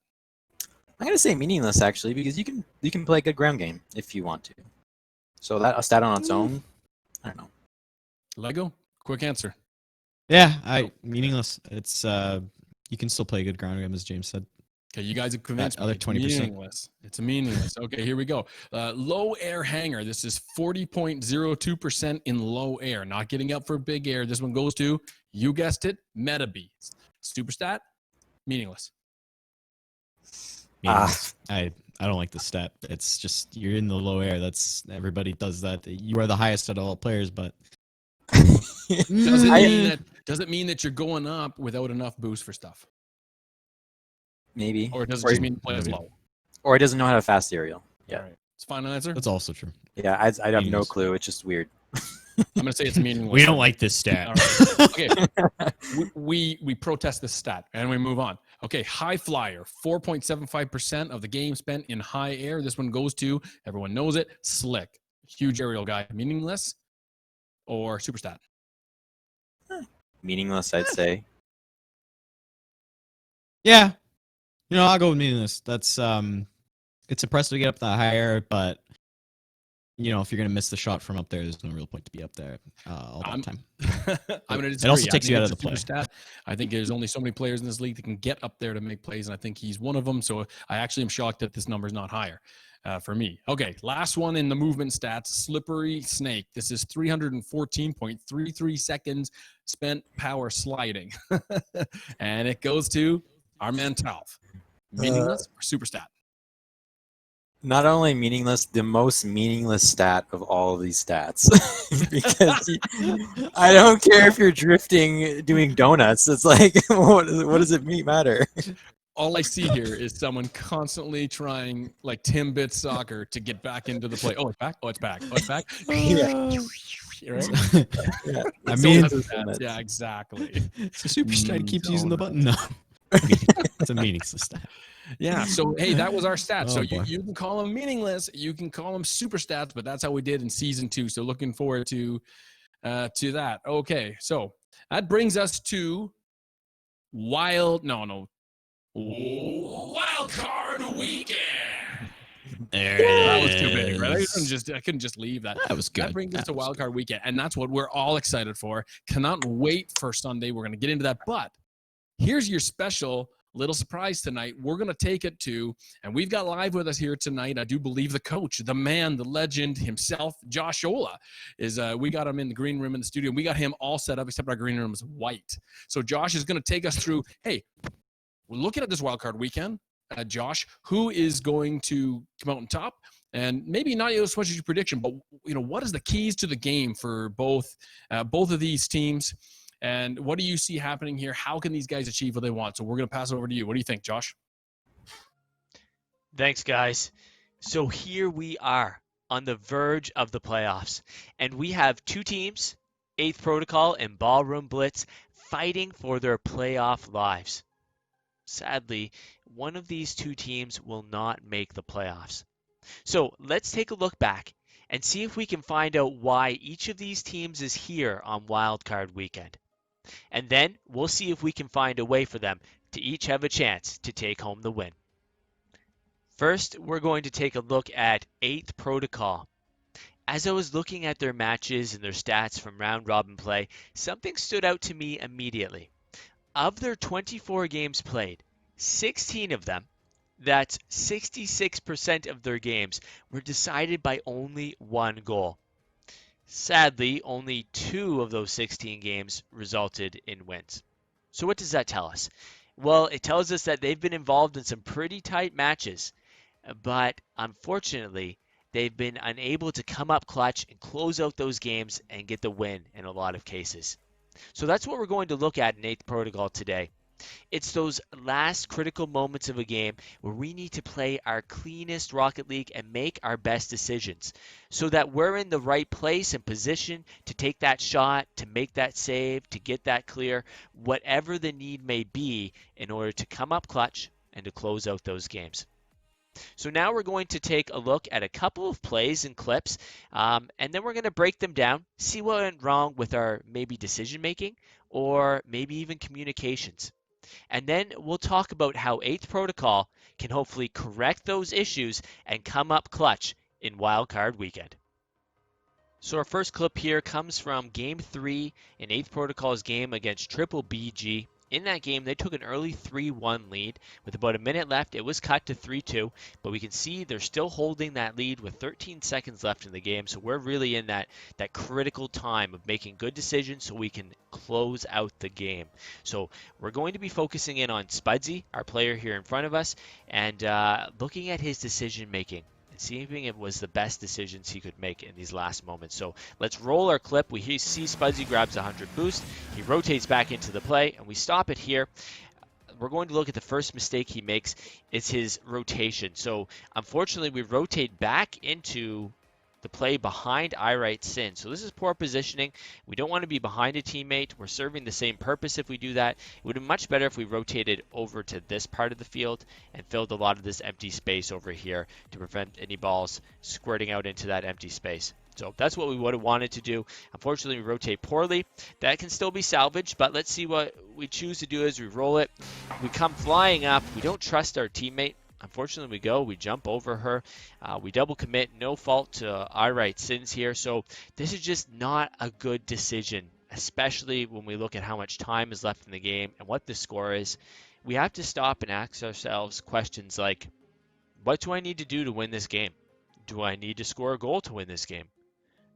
I'm gonna say meaningless actually because you can play a good ground game if you want to. So that a stat on its own, I don't know. Lego, quick answer. Yeah. Meaningless. It's you can still play a good ground game, as James said. Okay, you guys have convinced me. Other It's 20%. meaningless. It's meaningless. Okay, here we go. Low air hanger. This is 40.02% in low air. Not getting up for big air. This one goes to, you guessed it, Metabee. Super stat, meaningless. Meaningless. I don't like the stat. It's just you're in the low air. That's everybody does that. You are the highest out of all players, but Does it mean that you're going up without enough boost for stuff? Maybe. Or does it just mean play is low? Or it doesn't know how to fast aerial. Yeah. All right. It's final answer. that's also true. Yeah, I have no Meaningless. clue. It's just weird. I'm gonna say it's meaningless. We don't like this stat. All right. Okay. we protest this stat and we move on. Okay, high flyer, 4.75% of the game spent in high air. This one goes to, everyone knows it, Slick. Huge aerial guy. Meaningless or super stat? Meaningless, I'd say. Yeah. I'll go with meaningless. That's it's impressive to get up that high air, but if you're gonna miss the shot from up there, there's no real point to be up there all the time. I'm gonna disagree. It also takes you out of the super play. Stat. I think there's only so many players in this league that can get up there to make plays, and I think he's one of them. So I actually am shocked that this number is not higher for me. Okay, last one in the movement stats: slippery snake. This is 314.33 seconds spent power sliding, and it goes to our man Talf. Meaningless or super stat? Not only meaningless, the most meaningless stat of all of these stats. Because I don't care if you're drifting doing donuts. It's like, what does it matter? All I see here is someone constantly trying, like Timbit soccer, to get back into the play. Oh, it's back. Oh, it's back. Oh, it's back. Right? Yeah. I mean, yeah, exactly. it's a super stat. He keeps using the button. No, it's a meaningless stat. Yeah. So hey, that was our stats. Oh, so boy. you can call them meaningless. You can call them super stats, but that's how we did in season 2. So looking forward to that. Okay. So that brings us to wild card weekend. That was too big, right? I couldn't just leave that. That was good. That brings us to wild card weekend, and that's what we're all excited for. Cannot wait for Sunday. We're going to get into that, but here's your special little surprise tonight. We're going to take it to, and we've got live with us here tonight, I do believe, the coach, the man, the legend himself, Josh Ola. We got him in the green room in the studio. We got him all set up, except our green room is white. So Josh is going to take us through, hey, we're looking at this wildcard weekend. Josh, who is going to come out on top? And maybe not as much as your prediction, but what is the keys to the game for both of these teams? And what do you see happening here? How can these guys achieve what they want? So we're going to pass it over to you. What do you think, Josh? Thanks, guys. So here we are on the verge of the playoffs, and we have two teams, 8th Protocol and Ballroom Blitz, fighting for their playoff lives. Sadly, one of these two teams will not make the playoffs. So let's take a look back and see if we can find out why each of these teams is here on Wildcard Weekend. And then we'll see if we can find a way for them to each have a chance to take home the win. First, we're going to take a look at 8th Protocol. As I was looking at their matches and their stats from round robin play, something stood out to me immediately. Of their 24 games played, 16 of them, that's 66% of their games, were decided by only one goal. Sadly, only 2 of those 16 games resulted in wins. So what does that tell us? Well, it tells us that they've been involved in some pretty tight matches, but unfortunately, they've been unable to come up clutch and close out those games and get the win in a lot of cases. So that's what we're going to look at in 8th Protocol today. It's those last critical moments of a game where we need to play our cleanest Rocket League and make our best decisions so that we're in the right place and position to take that shot, to make that save, to get that clear, whatever the need may be in order to come up clutch and to close out those games. So now we're going to take a look at a couple of plays and clips, and then we're going to break them down, see what went wrong with our maybe decision making or maybe even communications. And then we'll talk about how 8th Protocol can hopefully correct those issues and come up clutch in Wildcard Weekend. So our first clip here comes from Game 3 in 8th Protocol's game against Triple BG. In that game, they took an early 3-1 lead. With about a minute left, it was cut to 3-2, but we can see they're still holding that lead with 13 seconds left in the game, so we're really in that critical time of making good decisions so we can close out the game. So we're going to be focusing in on Spudsy, our player here in front of us, and looking at his decision making and seeing if it was the best decisions he could make in these last moments. So let's roll our clip. We see Spudsy grabs 100 boost. He rotates back into the play, and we stop it here. We're going to look at the first mistake he makes. It's his rotation. So unfortunately, we rotate back into the play behind Irite Sin. So this is poor positioning. We don't want to be behind a teammate. We're serving the same purpose if we do that. It would be much better if we rotated over to this part of the field and filled a lot of this empty space over here to prevent any balls squirting out into that empty space. So that's what we would have wanted to do. Unfortunately, we rotate poorly. That can still be salvaged, but let's see what we choose to do as we roll it. We come flying up. We don't trust our teammate. Unfortunately, we jump over her. We double commit, no fault to Irite Sins here. So this is just not a good decision, especially when we look at how much time is left in the game and what the score is. We have to stop and ask ourselves questions like, what do I need to do to win this game? Do I need to score a goal to win this game?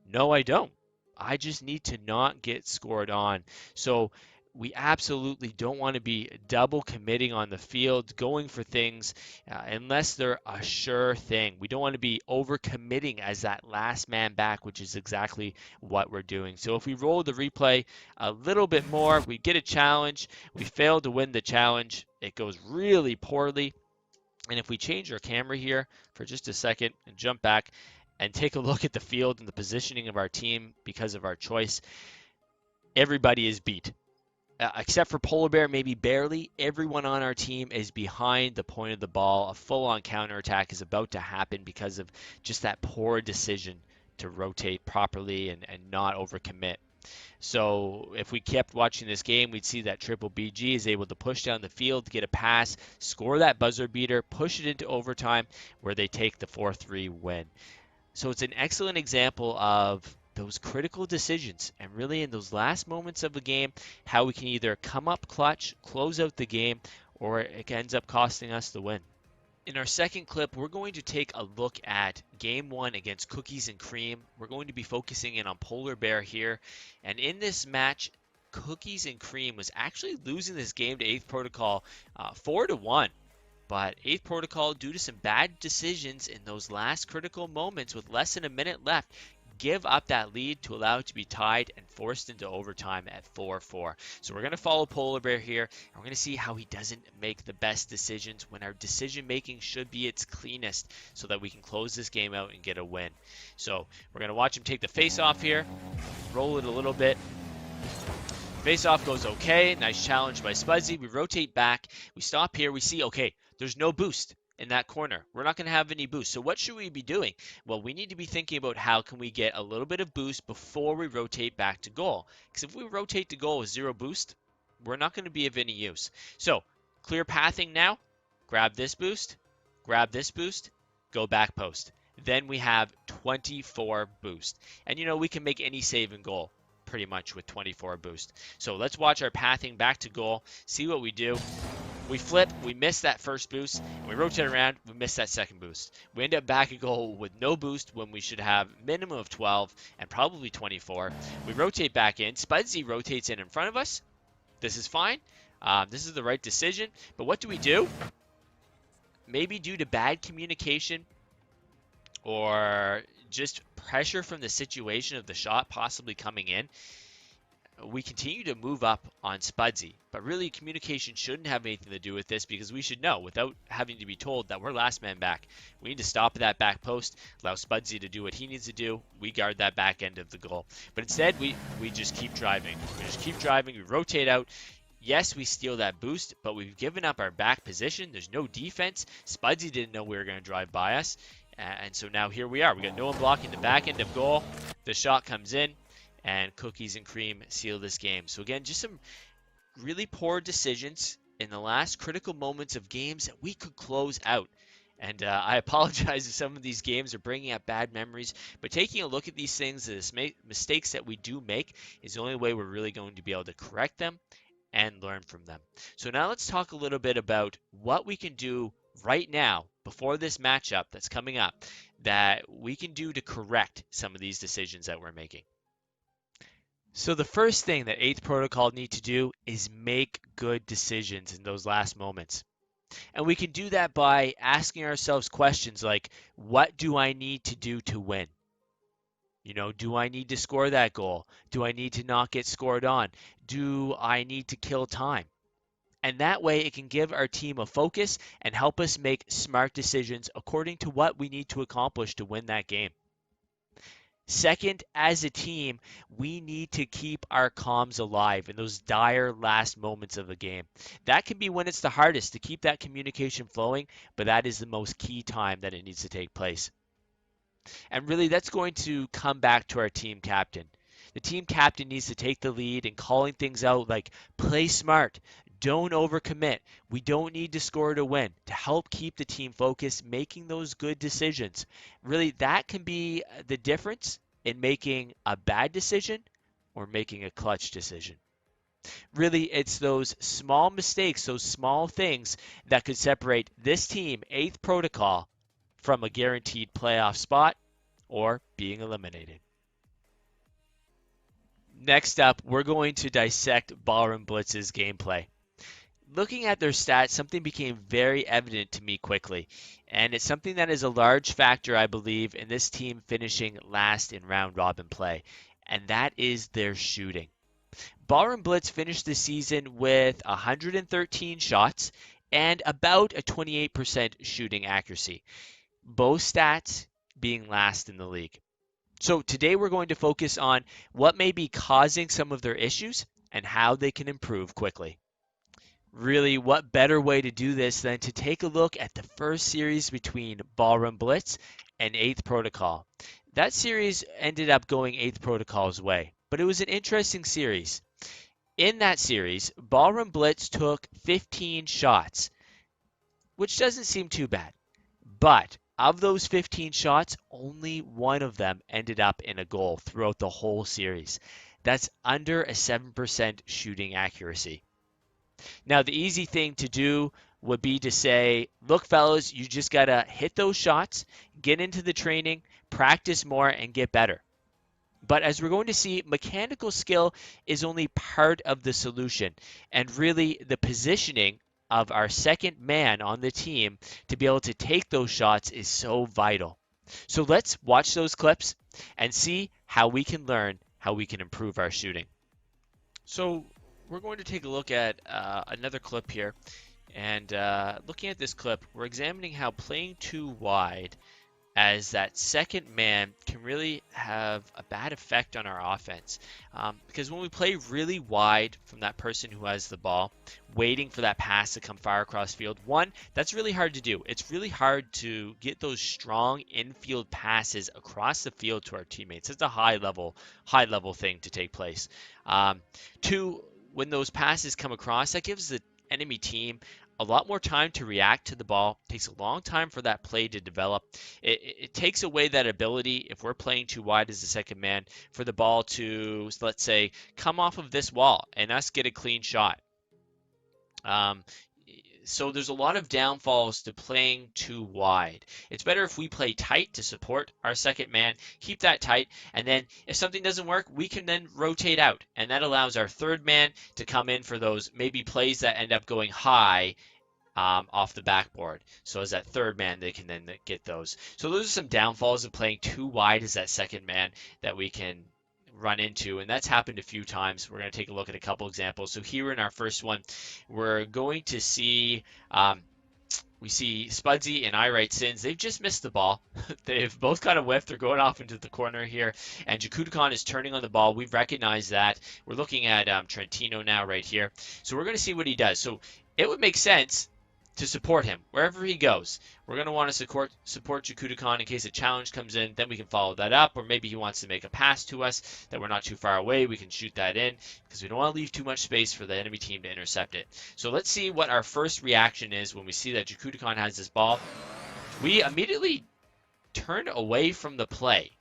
No, I don't. I just need to not get scored on. So we absolutely don't want to be double committing on the field, going for things unless they're a sure thing. We don't want to be over committing as that last man back, which is exactly what we're doing. So if we roll the replay a little bit more, we get a challenge. We fail to win the challenge. It goes really poorly. And if we change our camera here for just a second and jump back and take a look at the field and the positioning of our team because of our choice, everybody is beat. Except for Polar Bear, maybe barely, everyone on our team is behind the point of the ball. A full-on counterattack is about to happen because of just that poor decision to rotate properly and not overcommit. So if we kept watching this game, we'd see that Triple BG is able to push down the field to get a pass, score that buzzer beater, push it into overtime where they take the 4-3 win. So it's an excellent example of those critical decisions and really in those last moments of the game, how we can either come up clutch, close out the game, or it ends up costing us the win. In our second clip, we're going to take a look at game 1 against Cookies and Cream. We're going to be focusing in on Polar Bear here. And in this match, Cookies and Cream was actually losing this game to 8th Protocol 4-1. But 8th Protocol, due to some bad decisions in those last critical moments with less than a minute left, give up that lead to allow it to be tied and forced into overtime at 4-4. So we're going to follow Polar Bear here, and we're going to see how he doesn't make the best decisions when our decision making should be its cleanest so that we can close this game out and get a win. So we're going to watch him take the face off here, roll it a little bit. Face off goes okay. Nice challenge by Spudzy. We rotate back. We stop here. We see, okay, there's no boost in that corner. We're not going to have any boost. So what should we be doing? Well, we need to be thinking about how can we get a little bit of boost before we rotate back to goal. Because if we rotate to goal with 0 boost, we're not going to be of any use. So clear pathing now. Grab this boost. Grab this boost. Go back post. Then we have 24 boost. And, we can make any save and goal pretty much with 24 boost. So let's watch our pathing back to goal, see what we do. We flip, we miss that first boost, and we rotate around, we miss that second boost. We end up back at goal with no boost when we should have minimum of 12 and probably 24. We rotate back in. Spudsy rotates in front of us. This is fine. This is the right decision. But what do? Maybe due to bad communication or just pressure from the situation of the shot possibly coming in, we continue to move up on Spudsy. But really, communication shouldn't have anything to do with this because we should know without having to be told that we're last man back. We need to stop at that back post, allow Spudsy to do what he needs to do. We guard that back end of the goal. But instead, we just keep driving. We just keep driving. We rotate out. Yes, we steal that boost, but we've given up our back position. There's no defense. Spudsy didn't know we were going to drive by us. And so now here we are. We got no one blocking the back end of goal. The shot comes in, and Cookies and Cream seal this game. So again, just some really poor decisions in the last critical moments of games that we could close out. And I apologize if some of these games are bringing up bad memories, but taking a look at these things, the mistakes that we do make, is the only way we're really going to be able to correct them and learn from them. So now let's talk a little bit about what we can do right now before this matchup that's coming up that we can do to correct some of these decisions that we're making. So the first thing that 8th Protocol need to do is make good decisions in those last moments. And we can do that by asking ourselves questions like, what do I need to do to win? Do I need to score that goal? Do I need to not get scored on? Do I need to kill time? And that way it can give our team a focus and help us make smart decisions according to what we need to accomplish to win that game. Second, as a team, we need to keep our comms alive in those dire last moments of a game. That can be when it's the hardest to keep that communication flowing, but that is the most key time that it needs to take place. And really, that's going to come back to our team captain. The team captain needs to take the lead in calling things out like play smart, don't overcommit. We don't need to score to win, to help keep the team focused, making those good decisions. Really, that can be the difference in making a bad decision or making a clutch decision. Really, it's those small mistakes, those small things that could separate this team, 8th Protocol, from a guaranteed playoff spot or being eliminated. Next up, we're going to dissect Ballroom Blitz's gameplay. Looking at their stats, something became very evident to me quickly, and it's something that is a large factor, I believe, in this team finishing last in round-robin play, and that is their shooting. Ballroom Blitz finished the season with 113 shots and about a 28% shooting accuracy, both stats being last in the league. So today we're going to focus on what may be causing some of their issues and how they can improve quickly. Really, what better way to do this than to take a look at the first series between Ballroom Blitz and 8th Protocol. That series ended up going 8th Protocol's way, but it was an interesting series. In that series, Ballroom Blitz took 15 shots, which doesn't seem too bad. But of those 15 shots, only one of them ended up in a goal throughout the whole series. That's under a 7% shooting accuracy. Now, the easy thing to do would be to say, look, fellas, you just got to hit those shots, get into the training, practice more, and get better. But as we're going to see, mechanical skill is only part of the solution. And really, the positioning of our second man on the team to be able to take those shots is so vital. So let's watch those clips and see how we can learn how we can improve our shooting. So we're going to take a look at another clip here. And looking at this clip, we're examining how playing too wide as that second man can really have a bad effect on our offense. Because when we play really wide from that person who has the ball, waiting for that pass to come far across field, one, that's really hard to do. It's really hard to get those strong infield passes across the field to our teammates. It's a high level thing to take place. Two, when those passes come across, that gives the enemy team a lot more time to react to the ball. It takes a long time for that play to develop. It takes away that ability, if we're playing too wide as a second man, for the ball to, let's say, come off of this wall and us get a clean shot. So there's a lot of downfalls to playing too wide. It's better if we play tight to support our second man, keep that tight, and then if something doesn't work, we can then rotate out. And that allows our third man to come in for those maybe plays that end up going high off the backboard. So as that third man, they can then get those. So those are some downfalls of playing too wide as that second man that we can run into, and that's happened a few times. We're going to take a look at a couple examples. So here in our first one, we're going to see we see Spudsy and iRightSins. They've just missed the ball. They've both got a whiff. They're going off into the corner here, and Jakudakon is turning on the ball. We've recognized that. We're looking at Trentino now right here. So we're going to see what he does. So it would make sense to support him wherever he goes. We're going to want to support Jakudakon in case a challenge comes in. Then we can follow that up, or maybe he wants to make a pass to us that we're not too far away. We can shoot that in because we don't want to leave too much space for the enemy team to intercept it. So let's see what our first reaction is when we see that Jakudakon has this ball. We immediately turn away from the play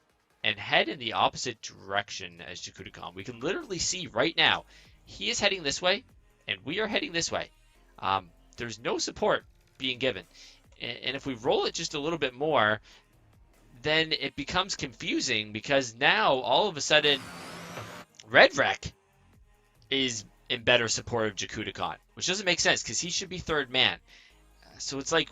and head in the opposite direction as Jakudakon. We can literally see right now he is heading this way and we are heading this way. There's no support being given. And if we roll it just a little bit more, then it becomes confusing because now all of a sudden Redwreck is in better support of Jakudakon, which doesn't make sense because he should be third man. So it's like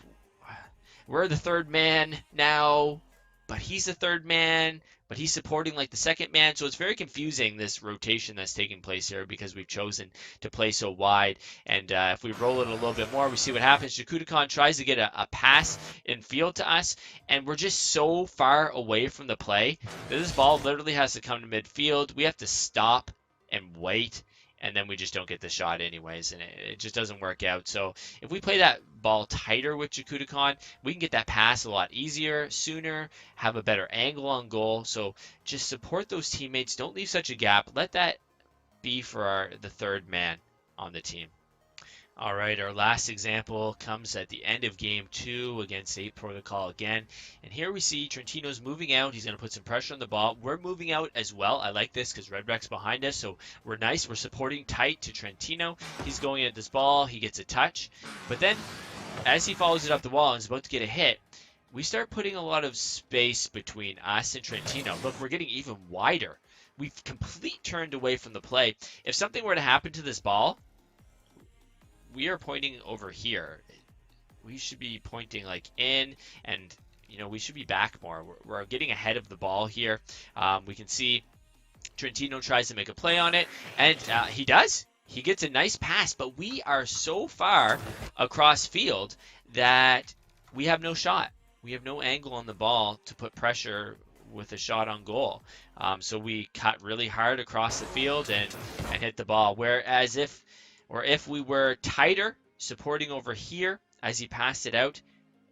we're the third man now, but he's the third man, but he's supporting like the second man. So it's very confusing, this rotation that's taking place here, because we've chosen to play so wide. And if we roll it a little bit more, we see what happens. Jakudakon tries to get a pass in field to us, and we're just so far away from the play that this ball literally has to come to midfield. We have to stop and wait, and then we just don't get the shot anyways, and it just doesn't work out. So if we play that ball tighter with Jakudakon, we can get that pass a lot easier, sooner, have a better angle on goal. So just support those teammates. Don't leave such a gap. Let that be for the third man on the team. All right, our last example comes at the end of game 2 against 8 Protocol again. And here we see Trentino's moving out. He's going to put some pressure on the ball. We're moving out as well. I like this because Redwreck's behind us, so we're nice. We're supporting tight to Trentino. He's going at this ball. He gets a touch. But then as he follows it up the wall and is about to get a hit, we start putting a lot of space between us and Trentino. Look, we're getting even wider. We've completely turned away from the play. If something were to happen to this ball, we are pointing over here. We should be pointing like in, and we should be back more. We're getting ahead of the ball here. We can see Trentino tries to make a play on it, and he does. He gets a nice pass, but we are so far across field that we have no shot. We have no angle on the ball to put pressure with a shot on goal. So we cut really hard across the field and hit the ball. Whereas if we were tighter, supporting over here as he passed it out,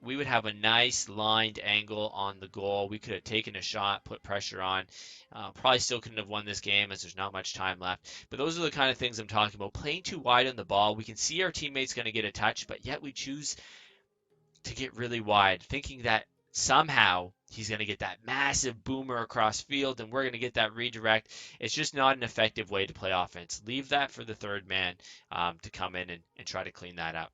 we would have a nice lined angle on the goal. We could have taken a shot, put pressure on. Probably still couldn't have won this game as there's not much time left. But those are the kind of things I'm talking about. Playing too wide on the ball. We can see our teammate's going to get a touch, but yet we choose to get really wide, thinking that somehow he's going to get that massive boomer across field and we're going to get that redirect. It's just not an effective way to play offense. Leave that for the third man to come in and try to clean that up.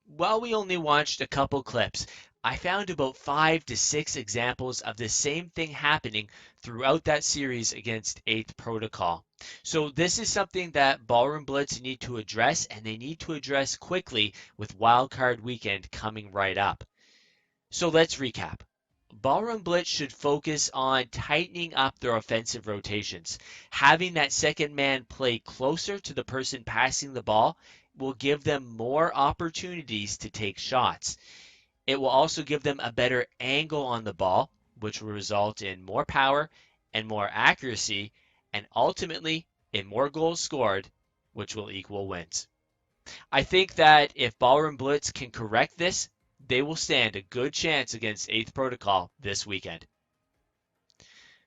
While we only watched a couple clips, I found about 5 to 6 examples of the same thing happening throughout that series against 8th Protocol. So this is something that Ballroom Blitz need to address, and they need to address quickly with Wildcard Weekend coming right up. So let's recap. Ballroom Blitz should focus on tightening up their offensive rotations. Having that second man play closer to the person passing the ball will give them more opportunities to take shots. It will also give them a better angle on the ball, which will result in more power and more accuracy, and ultimately in more goals scored, which will equal wins. I think that if Ballroom Blitz can correct this, they will stand a good chance against 8th Protocol this weekend.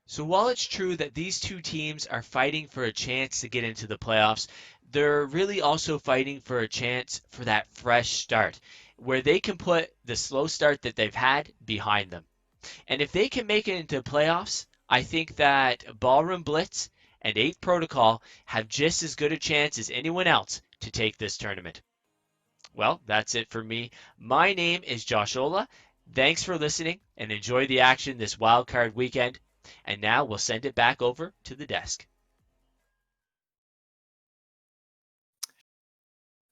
So while it's true that these two teams are fighting for a chance to get into the playoffs, they're really also fighting for a chance for that fresh start, where they can put the slow start that they've had behind them. And if they can make it into playoffs, I think that Ballroom Blitz and 8th Protocol have just as good a chance as anyone else to take this tournament. Well, that's it for me. My name is Josh Ola. Thanks for listening and enjoy the action this wildcard weekend. And now we'll send it back over to the desk.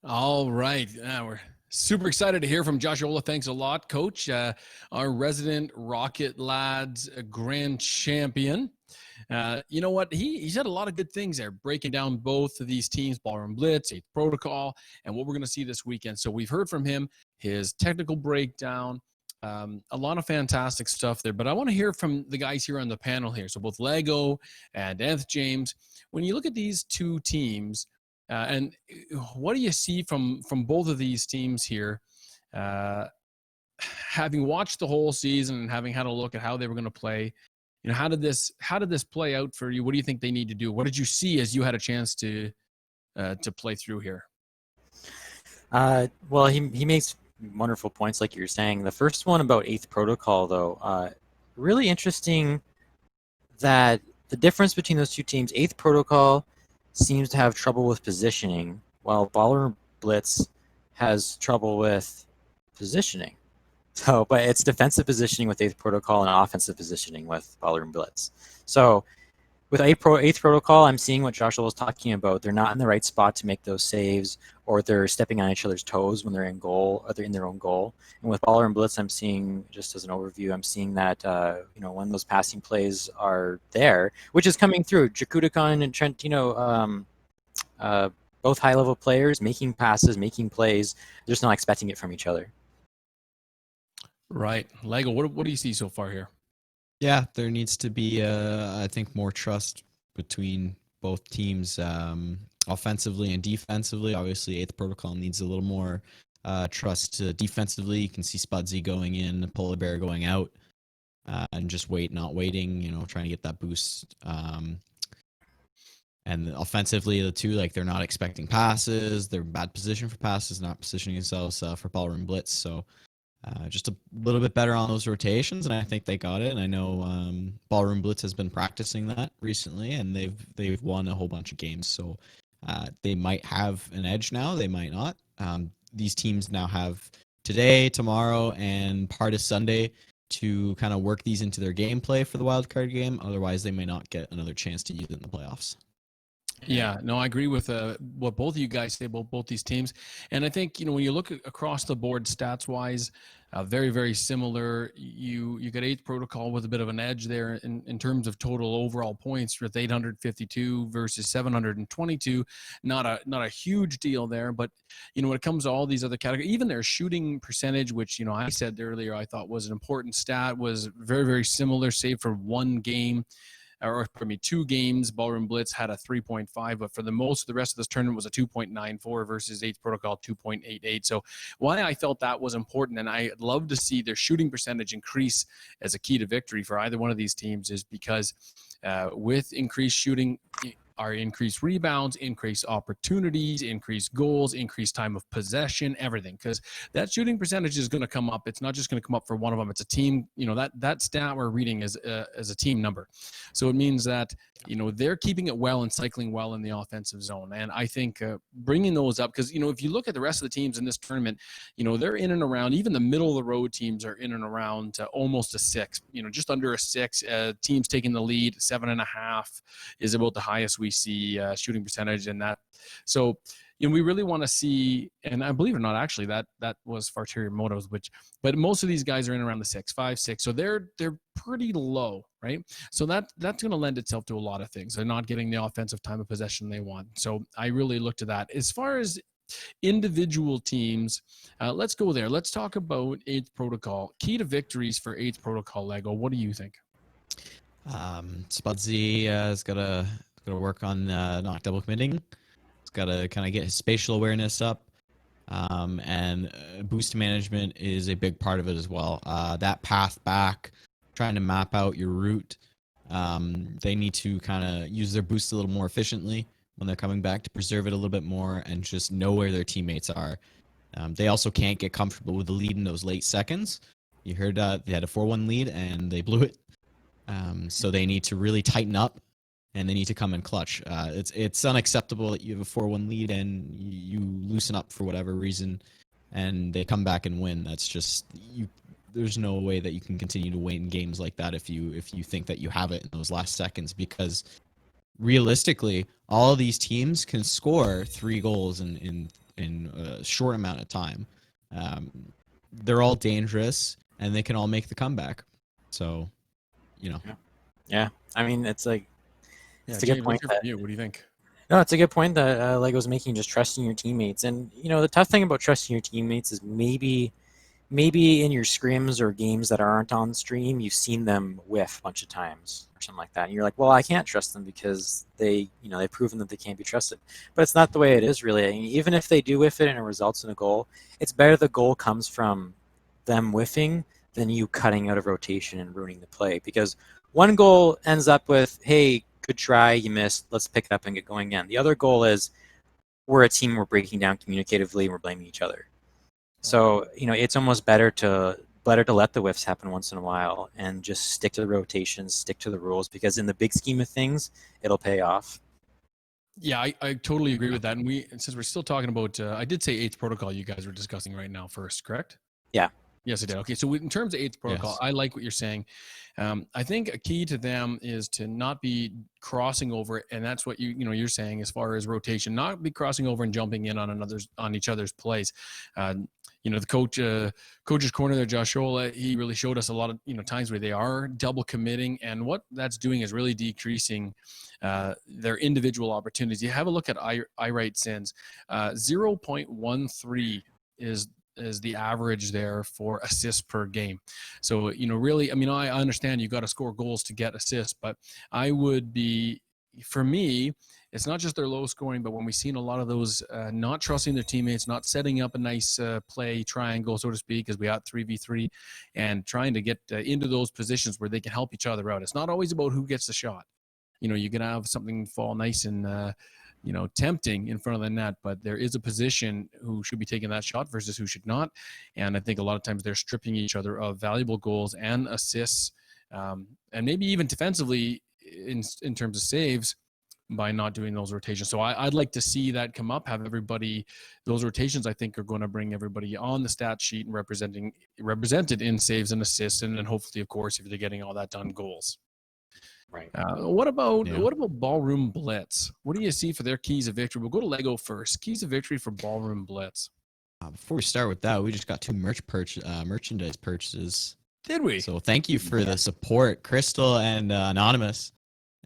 All right. We're super excited to hear from Josh Ola. Thanks a lot, Coach. Our resident Rocket Lads grand champion. You know what? He said a lot of good things there, breaking down both of these teams, Ballroom Blitz, 8th Protocol, and what we're going to see this weekend. So we've heard from him, his technical breakdown, a lot of fantastic stuff there. But I want to hear from the guys here on the panel here. So both Lego and Nth James, when you look at these two teams, and what do you see from both of these teams here? Having watched the whole season and having had a look at how they were going to play, you know, how did this play out for you? What do you think they need to do? What did you see as you had a chance to play through here? Well, he makes wonderful points, like you're saying. The first one about 8th Protocol, though, really interesting that the difference between those two teams, 8th Protocol seems to have trouble with positioning, while Ballroom Blitz has trouble with positioning. So, but it's defensive positioning with 8th Protocol and offensive positioning with Ballroom Blitz. So with 8th Protocol, I'm seeing what Joshua was talking about. They're not in the right spot to make those saves, or they're stepping on each other's toes when they're in goal, or they're in their own goal. And with Ballroom Blitz, I'm seeing, just as an overview, I'm seeing that when those passing plays are there, which is coming through. Jakudakon and Trentino, both high-level players, making passes, making plays. They're just not expecting it from each other. Right. Lego, what do you see so far here? Yeah, there needs to be, I think, more trust between both teams, offensively and defensively. Obviously, 8th Protocol needs a little more trust defensively. You can see Spudsy going in, Polar Bear going out, and just not waiting, trying to get that boost. And offensively, the two, they're not expecting passes. They're in bad position for passes, not positioning themselves for Ballroom Blitz. So just a little bit better on those rotations, and I think they got it. And I know Ballroom Blitz has been practicing that recently, and they've won a whole bunch of games. So they might have an edge now. They might not. These teams now have today, tomorrow, and part of Sunday to kind of work these into their gameplay for the wildcard game. Otherwise, they may not get another chance to use it in the playoffs. Yeah, no, I agree with what both of you guys say about both these teams. And I think, when you look across the board stats wise, very, very similar. You get 8th Protocol with a bit of an edge there in terms of total overall points with 852 versus 722. Not a huge deal there, but when it comes to all these other categories, even their shooting percentage, which I said earlier I thought was an important stat, was very, very similar, save for one game. Or for me, 2 games, Ballroom Blitz had a 3.5, but for the most of the rest of this tournament was a 2.94 versus 8th Protocol 2.88. So why I felt that was important, and I'd love to see their shooting percentage increase as a key to victory for either one of these teams, is because with increased shooting, are increased rebounds, increased opportunities, increased goals, increased time of possession, everything. Because that shooting percentage is going to come up. It's not just going to come up for one of them. It's a team. That stat we're reading is a team number. So it means that they're keeping it well and cycling well in the offensive zone. And I think bringing those up, because if you look at the rest of the teams in this tournament, they're in and around. Even the middle of the road teams are in and around almost a 6. Just under a 6. Teams taking the lead, 7.5 is about the highest we see shooting percentage, and that. So we really want to see, and I believe it or not, actually that was Fartier Motos, but most of these guys are in around the 6, 5, 6. So they're pretty low, right? So that's going to lend itself to a lot of things. They're not getting the offensive time of possession they want. So I really looked at that. As far as individual teams, let's go there. Let's talk about 8th Protocol. Key to victories for 8th Protocol, Lego. What do you think? Spudsy has got to work on not double committing. He's got to kind of get his spatial awareness up, and boost management is a big part of it as well. That path back, trying to map out your route. They need to kind of use their boost a little more efficiently when they're coming back, to preserve it a little bit more and just know where their teammates are. They also can't get comfortable with the lead in those late seconds. You heard they had a 4-1 lead and they blew it. So they need to really tighten up, and they need to come in clutch. It's unacceptable that you have a 4-1 lead and you loosen up for whatever reason, and they come back and win. That's just there's no way that you can continue to win games like that if you think that you have it in those last seconds, because realistically, all of these teams can score 3 goals in a short amount of time. They're all dangerous, and they can all make the comeback. So. Yeah. I mean, it's like, it's a good point. What do you think? No, it's a good point that Lego's making, just trusting your teammates. And, the tough thing about trusting your teammates is maybe in your scrims or games that aren't on stream, you've seen them whiff a bunch of times or something like that. And you're like, well, I can't trust them because they've proven that they can't be trusted. But it's not the way it is, really. I mean, even if they do whiff it and it results in a goal, it's better the goal comes from them whiffing than you cutting out of rotation and ruining the play. Because one goal ends up with, hey, good try, you missed, let's pick it up and get going again. The other goal is, we're a team, we're breaking down communicatively, and we're blaming each other. So, it's almost better to let the whiffs happen once in a while and just stick to the rotations, stick to the rules, because in the big scheme of things, it'll pay off. Yeah, I totally agree with that. And since we're still talking about, I did say 8th Protocol you guys were discussing right now first, correct? Yeah. Yes, I did. Okay, so in terms of 8th Protocol, Yes. I like what you're saying. I think a key to them is to not be crossing over, and that's what you're saying as far as rotation, not be crossing over and jumping in on each other's plays. The coach's corner there, Josh Scholl, he really showed us a lot of times where they are double committing, and what that's doing is really decreasing their individual opportunities. You have a look at I-Right sins, 0.13 is the average there for assists per game. So, really, I mean, I understand you got to score goals to get assists, but for me, it's not just their low scoring, but when we've seen a lot of those not trusting their teammates, not setting up a nice play triangle, so to speak, as we got 3v3, and trying to get into those positions where they can help each other out. It's not always about who gets the shot. You can have something fall nice and tempting in front of the net, but there is a position who should be taking that shot versus who should not. And I think a lot of times they're stripping each other of valuable goals and assists, and maybe even defensively in terms of saves by not doing those rotations. So I'd like to see that come up, have everybody, those rotations I think are going to bring everybody on the stat sheet and represented in saves and assists. And then hopefully, of course, if they're getting all that done, goals. Right. What about Ballroom Blitz? What do you see for their keys of victory? We'll go to Lego first. Keys of victory for Ballroom Blitz. Before we start with that, we just got 2 merchandise purchases. Did we? So thank you for the support, Crystal and Anonymous.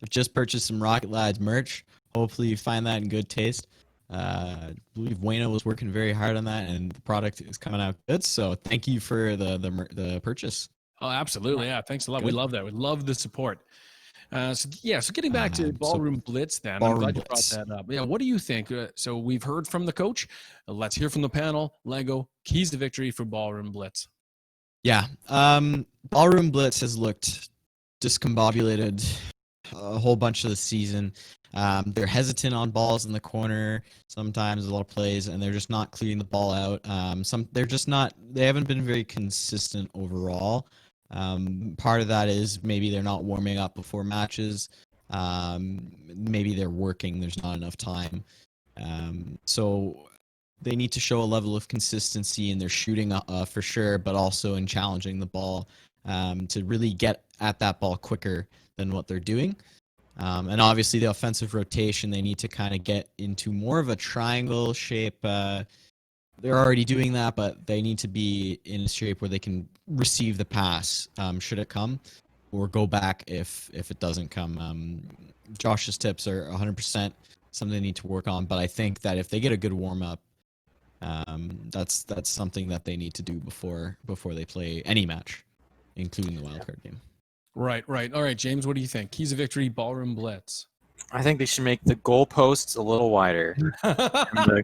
I've just purchased some Rocket Lads merch. Hopefully you find that in good taste. I believe Wayno was working very hard on that, and the product is coming out good. So thank you for the purchase. Oh, absolutely. Yeah, thanks a lot. Good. We love that. We love the support. So getting back to Ballroom Blitz then. I'm glad you brought that up. Yeah, what do you think? So we've heard from the coach. Let's hear from the panel. Lego, keys to victory for Ballroom Blitz. Yeah. Ballroom Blitz has looked discombobulated a whole bunch of the season. They're hesitant on balls in the corner sometimes, a lot of plays, and they're just not clearing the ball out. They haven't been very consistent overall. Part of that is maybe they're not warming up before matches. Maybe they're working, there's not enough time. So they need to show a level of consistency in their shooting for sure, but also in challenging the ball to really get at that ball quicker than what they're doing. And obviously the offensive rotation, they need to kind of get into more of a triangle shape. They're already doing that, but they need to be in a shape where they can receive the pass should it come, or go back if it doesn't come. Josh's tips are 100% something they need to work on, but I think that if they get a good warm-up, that's something that they need to do before they play any match, including the wildcard game. Right. All right, James, what do you think? Keys of victory, ballroom blitz. I think they should make the goalposts a little wider. Are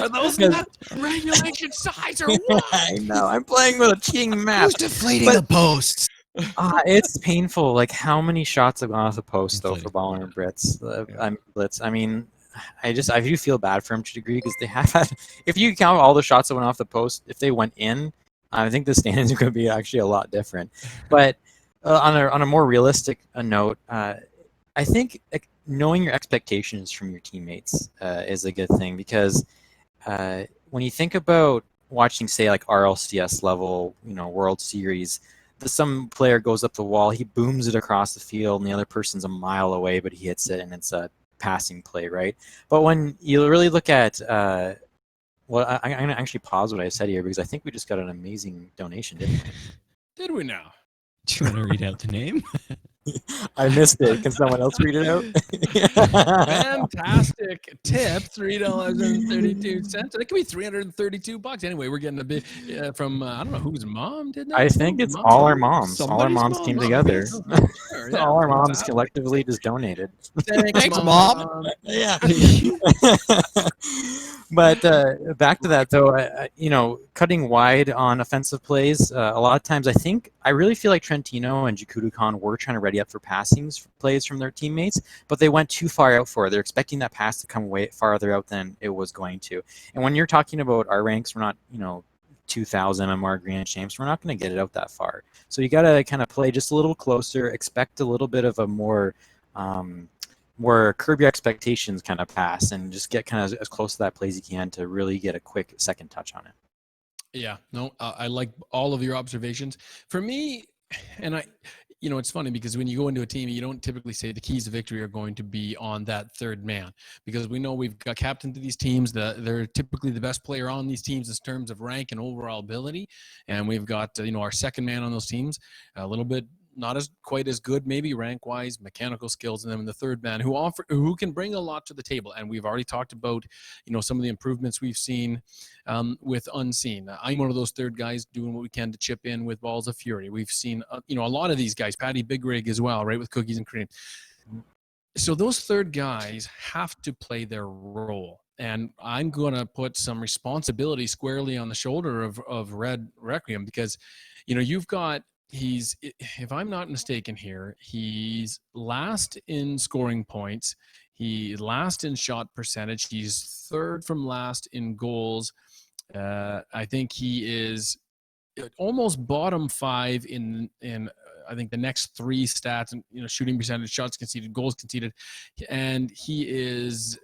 those not regulation size or what? I know. I'm playing with a cheating map. Who's deflating the posts? It's painful. Like, how many shots have gone off the post though for Inflating. ballroom blitz? Blitz. I mean, I do feel bad for him to a degree because they have had. If you count all the shots that went off the post, if they went in, I think the standings are going to be actually a lot different. But on a more realistic note, I think knowing your expectations from your teammates is a good thing, because when you think about watching, say, like RLCS level, World Series, some player goes up the wall, he booms it across the field, and the other person's a mile away, but he hits it, and it's a passing play, right? But when you really look at I'm going to actually pause what I said here, because I think we just got an amazing donation, didn't we? Did we now? Do you want to read out the name? I missed it. Can someone else read it out? Fantastic tip, $3.32. It could be $332. Anyway, we're getting a bit from I don't know whose mom did that. I think it's all our moms. All our Somebody's moms mom. came Oh, together. Sure, yeah, All our moms fantastic. collectively just donated. Thanks, Mom. Yeah. But back to that, though, cutting wide on offensive plays, a lot of times I really feel like Trentino and Jakudukan were trying to ready up for passings plays from their teammates, but they went too far out for it. They're expecting that pass to come way farther out than it was going to. And when you're talking about our ranks, we're not, 2,000 MR Grand Champs. We're not going to get it out that far. So you got to kind of play just a little closer, expect a little bit of a more curb your expectations kind of pass, and just get kind of as close to that play as you can to really get a quick second touch on it. Yeah, no, I like all of your observations. For me, and it's funny because when you go into a team, you don't typically say the keys to victory are going to be on that third man, because we know we've got captain to these teams. They're typically the best player on these teams in terms of rank and overall ability, and we've got our second man on those teams a little bit not as quite as good, maybe rank wise, mechanical skills, and then the third man who can bring a lot to the table. And we've already talked about some of the improvements we've seen with Unseen. I'm one of those third guys doing what we can to chip in with Balls of Fury. We've seen a lot of these guys, Patty Big Rig as well, right, with Cookies and Cream. So those third guys have to play their role. And I'm going to put some responsibility squarely on the shoulder of Red Requiem, because you've got if I'm not mistaken here, he's last in scoring points. He's last in shot percentage. He's third from last in goals. I think he is almost bottom five in I think the next three stats, shooting percentage, shots conceded, goals conceded, and he is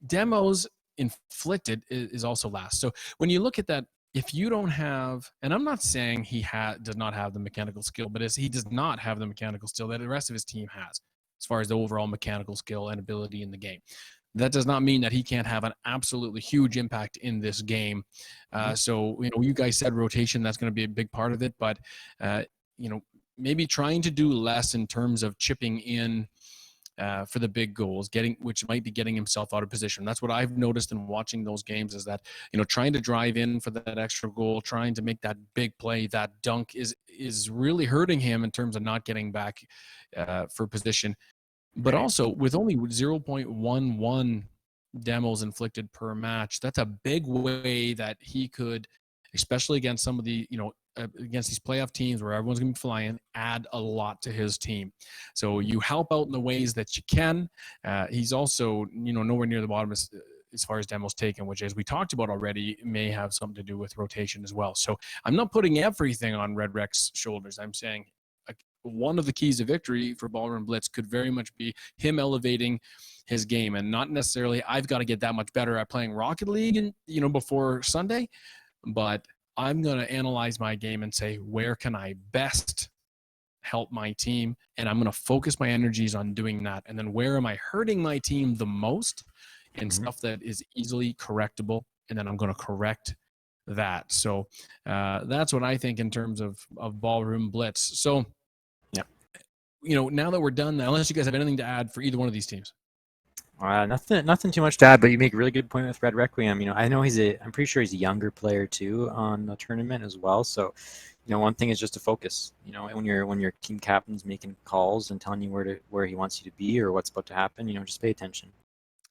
demos inflicted is also last. So when you look at that, if you don't have, and I'm not saying he does not have the mechanical skill, but he does not have the mechanical skill that the rest of his team has as far as the overall mechanical skill and ability in the game. That does not mean that he can't have an absolutely huge impact in this game. So, you guys said rotation, that's going to be a big part of it, but, maybe trying to do less in terms of chipping in for the big goals, which might be getting himself out of position. That's what I've noticed in watching those games, is that trying to drive in for that extra goal, trying to make that big play, that dunk is really hurting him in terms of not getting back for position. But also with only 0.11 demos inflicted per match, that's a big way that he could, especially against some of the against these playoff teams where everyone's going to be flying, add a lot to his team. So you help out in the ways that you can. He's also, nowhere near the bottom as far as demos taken, which, as we talked about already, may have something to do with rotation as well. So I'm not putting everything on Red Rec's shoulders. I'm saying one of the keys to victory for Ballroom Blitz could very much be him elevating his game, and not necessarily I've got to get that much better at playing Rocket League and before Sunday, but I'm going to analyze my game and say, where can I best help my team? And I'm going to focus my energies on doing that. And then where am I hurting my team the most in stuff that is easily correctable? And then I'm going to correct that. So that's what I think in terms of Ballroom Blitz. So, now that we're done, unless you guys have anything to add for either one of these teams. Nothing too much to add, but you make a really good point with Red Requiem. I know I'm pretty sure he's a younger player too on the tournament as well. So, one thing is just to focus. When your team captain's making calls and telling you where he wants you to be or what's about to happen, just pay attention.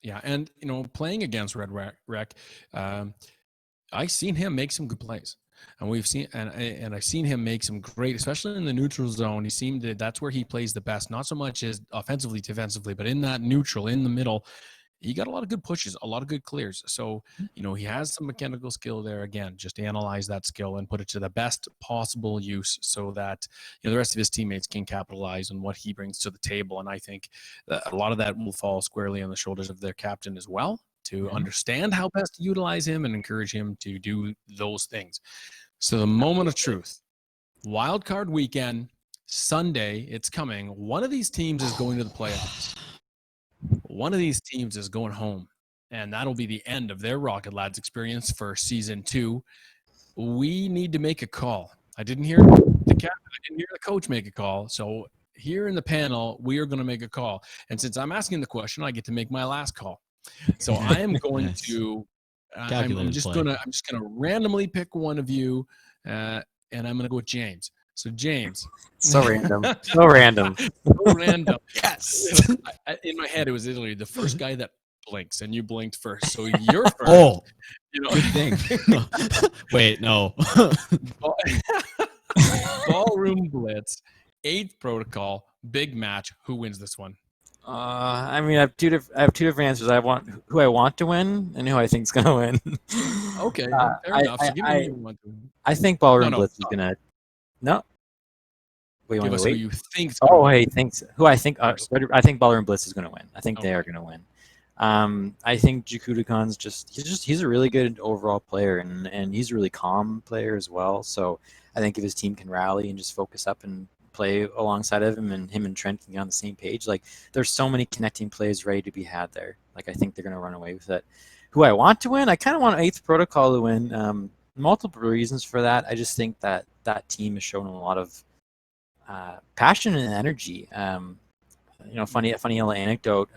Yeah, and playing against Red Rec, I've seen him make some good plays. And we've seen, and I've seen him make some great, especially in the neutral zone. He seemed that's where he plays the best. Not so much as offensively, defensively, but in that neutral, in the middle, he got a lot of good pushes, a lot of good clears. So, he has some mechanical skill there. Again, just analyze that skill and put it to the best possible use so that the rest of his teammates can capitalize on what he brings to the table. And I think that a lot of that will fall squarely on the shoulders of their captain as well, to understand how best to utilize him and encourage him to do those things. So the moment of truth, wild card weekend, Sunday, it's coming. One of these teams is going to the playoffs. One of these teams is going home, and that'll be the end of their Rocket Lads experience for season 2. We need to make a call. I didn't hear the captain. I didn't hear the coach make a call. So here in the panel, we are going to make a call. And since I'm asking the question, I get to make my last call. So I am going to. I'm just gonna randomly pick one of you, and I'm gonna go with James. So James. So random. So random. So random. Yes. In my head, it was literally the first guy that blinks, and you blinked first. So you're first. Oh, good thing. Wait, no. Ballroom Blitz, 8th protocol, big match. Who wins this one? I have two different answers. I want who I want to win and who I think is gonna win. Okay, fair enough. So give me who you want to win. I think Ballroom Blitz is gonna. No. Wait, give us wait? Who you think? Who I think? I think Ballroom Blitz is gonna win. I think they are gonna win. I think Jakudakon's he's a really good overall player and he's a really calm player as well. So I think if his team can rally and just focus up and play alongside of him and Trent can get on the same page, like there's so many connecting plays ready to be had there. Like I think they're going to run away with it. Who I want to win? I kind of want 8th Protocol to win. Multiple reasons for that. I just think that team has shown a lot of passion and energy. Funny little anecdote.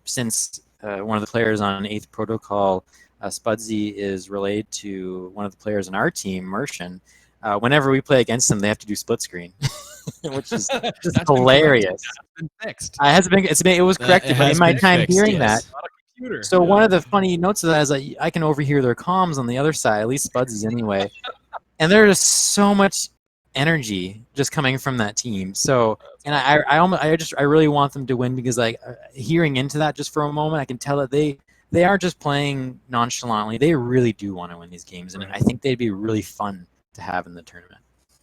Since one of the players on 8th Protocol, Spudsy, is related to one of the players on our team, Mershon. Whenever we play against them, they have to do split screen, which is just hilarious. It was corrected, but in my time hearing that. So one of the funny notes of that is that I can overhear their comms on the other side, at least Spudsy's anyway, and there's just so much energy just coming from that team. So, and I really want them to win because hearing into that just for a moment, I can tell that they aren't just playing nonchalantly. They really do want to win these games, and I think they'd be really fun to have in the tournament.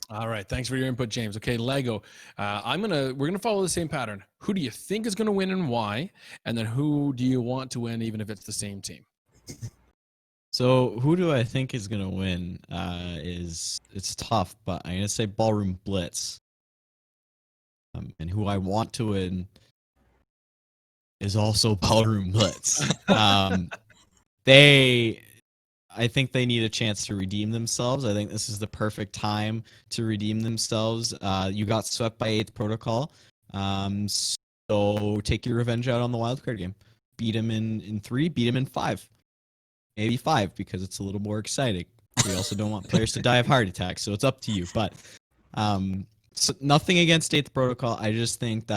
All right, thanks for your input, James. Okay, Lego, we're gonna follow the same pattern. Who do you think is gonna win and why? And then who do you want to win, even if it's the same team? So who do I think is gonna win? It's tough, but I'm gonna say Ballroom Blitz. And who I want to win is also Ballroom Blitz. I think they need a chance to redeem themselves. I think this is the perfect time to redeem themselves. You got swept by 8th Protocol. So take your revenge out on the wildcard game. Beat them in 3, beat them in 5. Maybe 5 because it's a little more exciting. We also don't want players to die of heart attacks, so it's up to you. But so nothing against 8th Protocol. I just think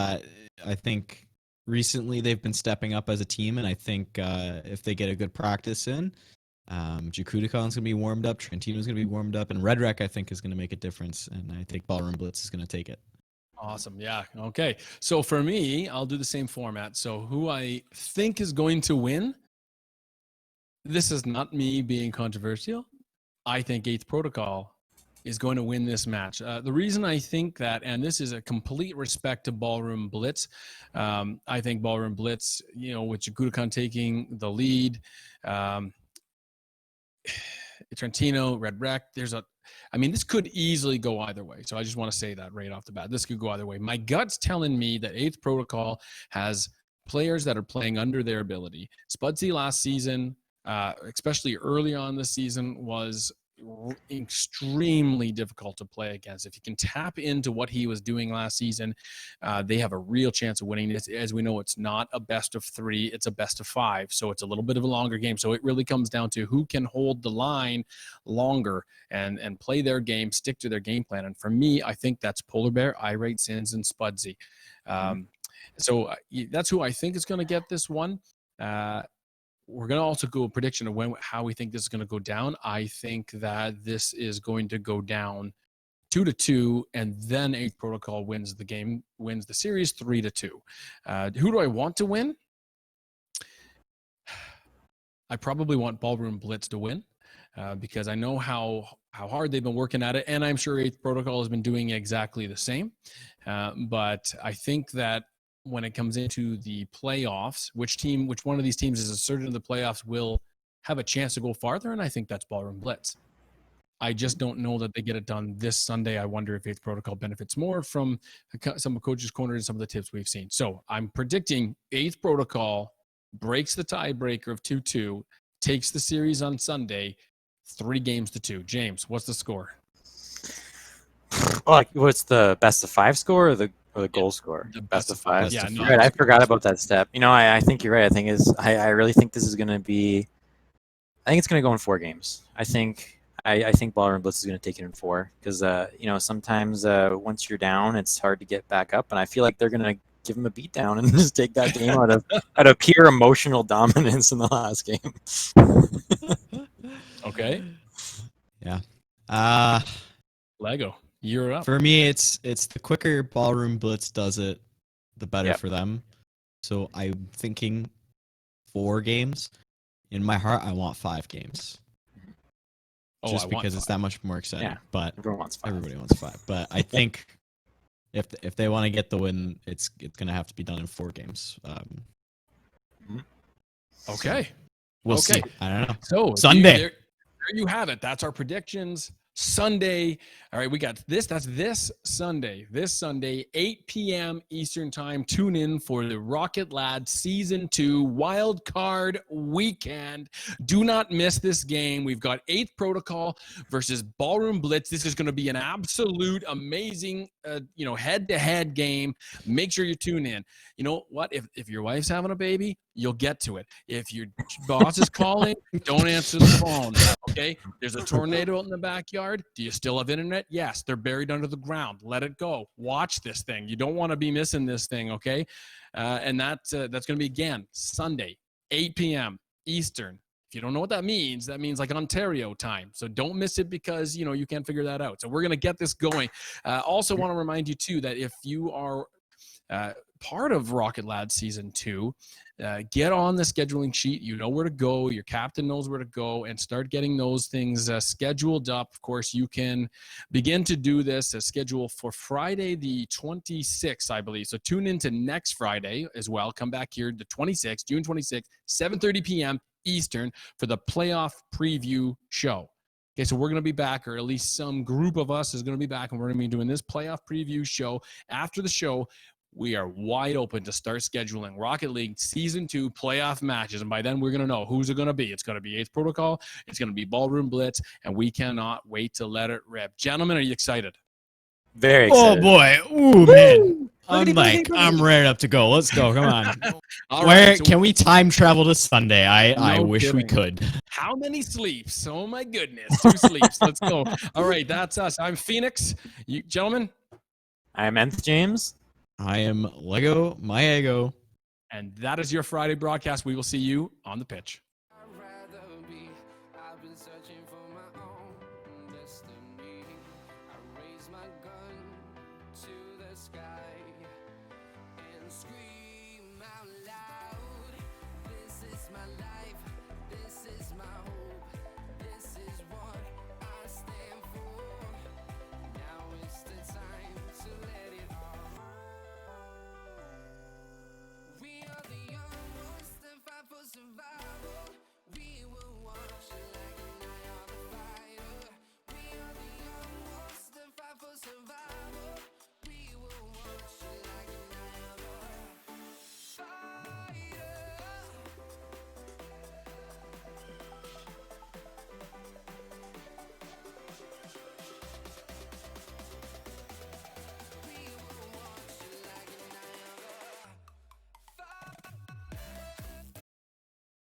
recently they've been stepping up as a team, and I think if they get a good practice in, Jakudakon's going to be warmed up. Trentino's going to be warmed up. And Red Wreck, I think, is going to make a difference. And I think Ballroom Blitz is going to take it. Awesome. Yeah. Okay. So for me, I'll do the same format. So who I think is going to win, this is not me being controversial. I think 8th Protocol is going to win this match. The reason I think that, and this is a complete respect to Ballroom Blitz, I think Ballroom Blitz, with Jakudakon taking the lead, Trentino, Red Wreck, this could easily go either way. So I just want to say that right off the bat. This could go either way. My gut's telling me that 8th Protocol has players that are playing under their ability. Spudsy last season, especially early on this season, was extremely difficult to play against. If you can tap into what he was doing last season, they have a real chance of winning this. As we know, it's not a best of 3, it's a best of 5. So it's a little bit of a longer game. So it really comes down to who can hold the line longer and play their game, stick to their game plan. And for me, I think that's Polar Bear, Irate Sins, and Spudsy. So that's who I think is going to get this one. We're going to also go a prediction of how we think this is going to go down. I think that this is going to go down 2-2, and then 8th Protocol wins the game, wins the series 3-2. Who do I want to win? I probably want Ballroom Blitz to win because I know how hard they've been working at it, and I'm sure 8th Protocol has been doing exactly the same. But I think that when it comes into the playoffs, which one of these teams is asserted in the playoffs will have a chance to go farther, and I think that's Ballroom Blitz. I just don't know that they get it done this Sunday. I wonder if 8th Protocol benefits more from some of Coach's Corner and some of the tips we've seen. So I'm predicting 8th Protocol breaks the tiebreaker of 2-2, takes the series on Sunday, 3-2. James, what's the score? What's the best of 5 score or the goal score? The best of 5. Yeah, no, right. I forgot about that step. I think you're right. I really think this is going to be. I think it's going to go in 4 games. I think Ballroom Blitz is going to take it in 4 because sometimes once you're down, it's hard to get back up, and I feel like they're going to give them a beat down and just take that game out of pure emotional dominance in the last game. Okay. Yeah. Lego, you're up. For me, it's the quicker Ballroom Blitz does it, the better for them. So I'm thinking 4 games. In my heart, I want 5 games. Just because it's that much more exciting. Yeah, but everyone wants 5. Everybody wants 5. But I think if they want to get the win, it's going to have to be done in 4 games. Okay. We'll see. I don't know. So Sunday. There you have it. That's our predictions. Sunday. All right, we got this. That's this Sunday. This Sunday, 8 p.m. Eastern Time. Tune in for the Rocket Lad Season 2 Wild Card Weekend. Do not miss this game. We've got 8th Protocol versus Ballroom Blitz. This is going to be an absolute amazing, head-to-head game. Make sure you tune in. You know what? If your wife's having a baby, you'll get to it. If your boss is calling, don't answer the phone. Okay? There's a tornado out in the backyard. Do you still have internet? Yes. They're buried under the ground. Let it go. Watch this thing. You don't want to be missing this thing, okay? And that's going to be, again, Sunday, 8 p.m. Eastern. If you don't know what that means like Ontario time. So don't miss it because, you can't figure that out. So we're going to get this going. Also want to remind you, too, that if you are part of Rocket Lad Season 2, get on the scheduling sheet. You know where to go. Your captain knows where to go, and start getting those things scheduled up. Of course, you can begin to do this schedule for Friday the 26th, I believe. So tune into next Friday as well. Come back here the 26th, June 26th, 7:30 p.m. Eastern for the playoff preview show. Okay, so we're going to be back, or at least some group of us is going to be back, and we're going to be doing this playoff preview show. After the show, we are wide open to start scheduling Rocket League Season 2 playoff matches. And by then, we're going to know who's it going to be. It's going to be 8th Protocol. It's going to be Ballroom Blitz. And we cannot wait to let it rip. Gentlemen, are you excited? Very excited. Oh, boy. Ooh, man. I'm ready up to go. Let's go. Come on. Can we time travel to Sunday? I wish we could. How many sleeps? Oh, my goodness. 2 sleeps. Let's go. All right, that's us. I'm Phoenix. You gentlemen? I'm Nth James. I am Lego, my ego. And that is your Friday broadcast. We will see you on the pitch. sky and scream out loud. This is my life, this is my hope, this is what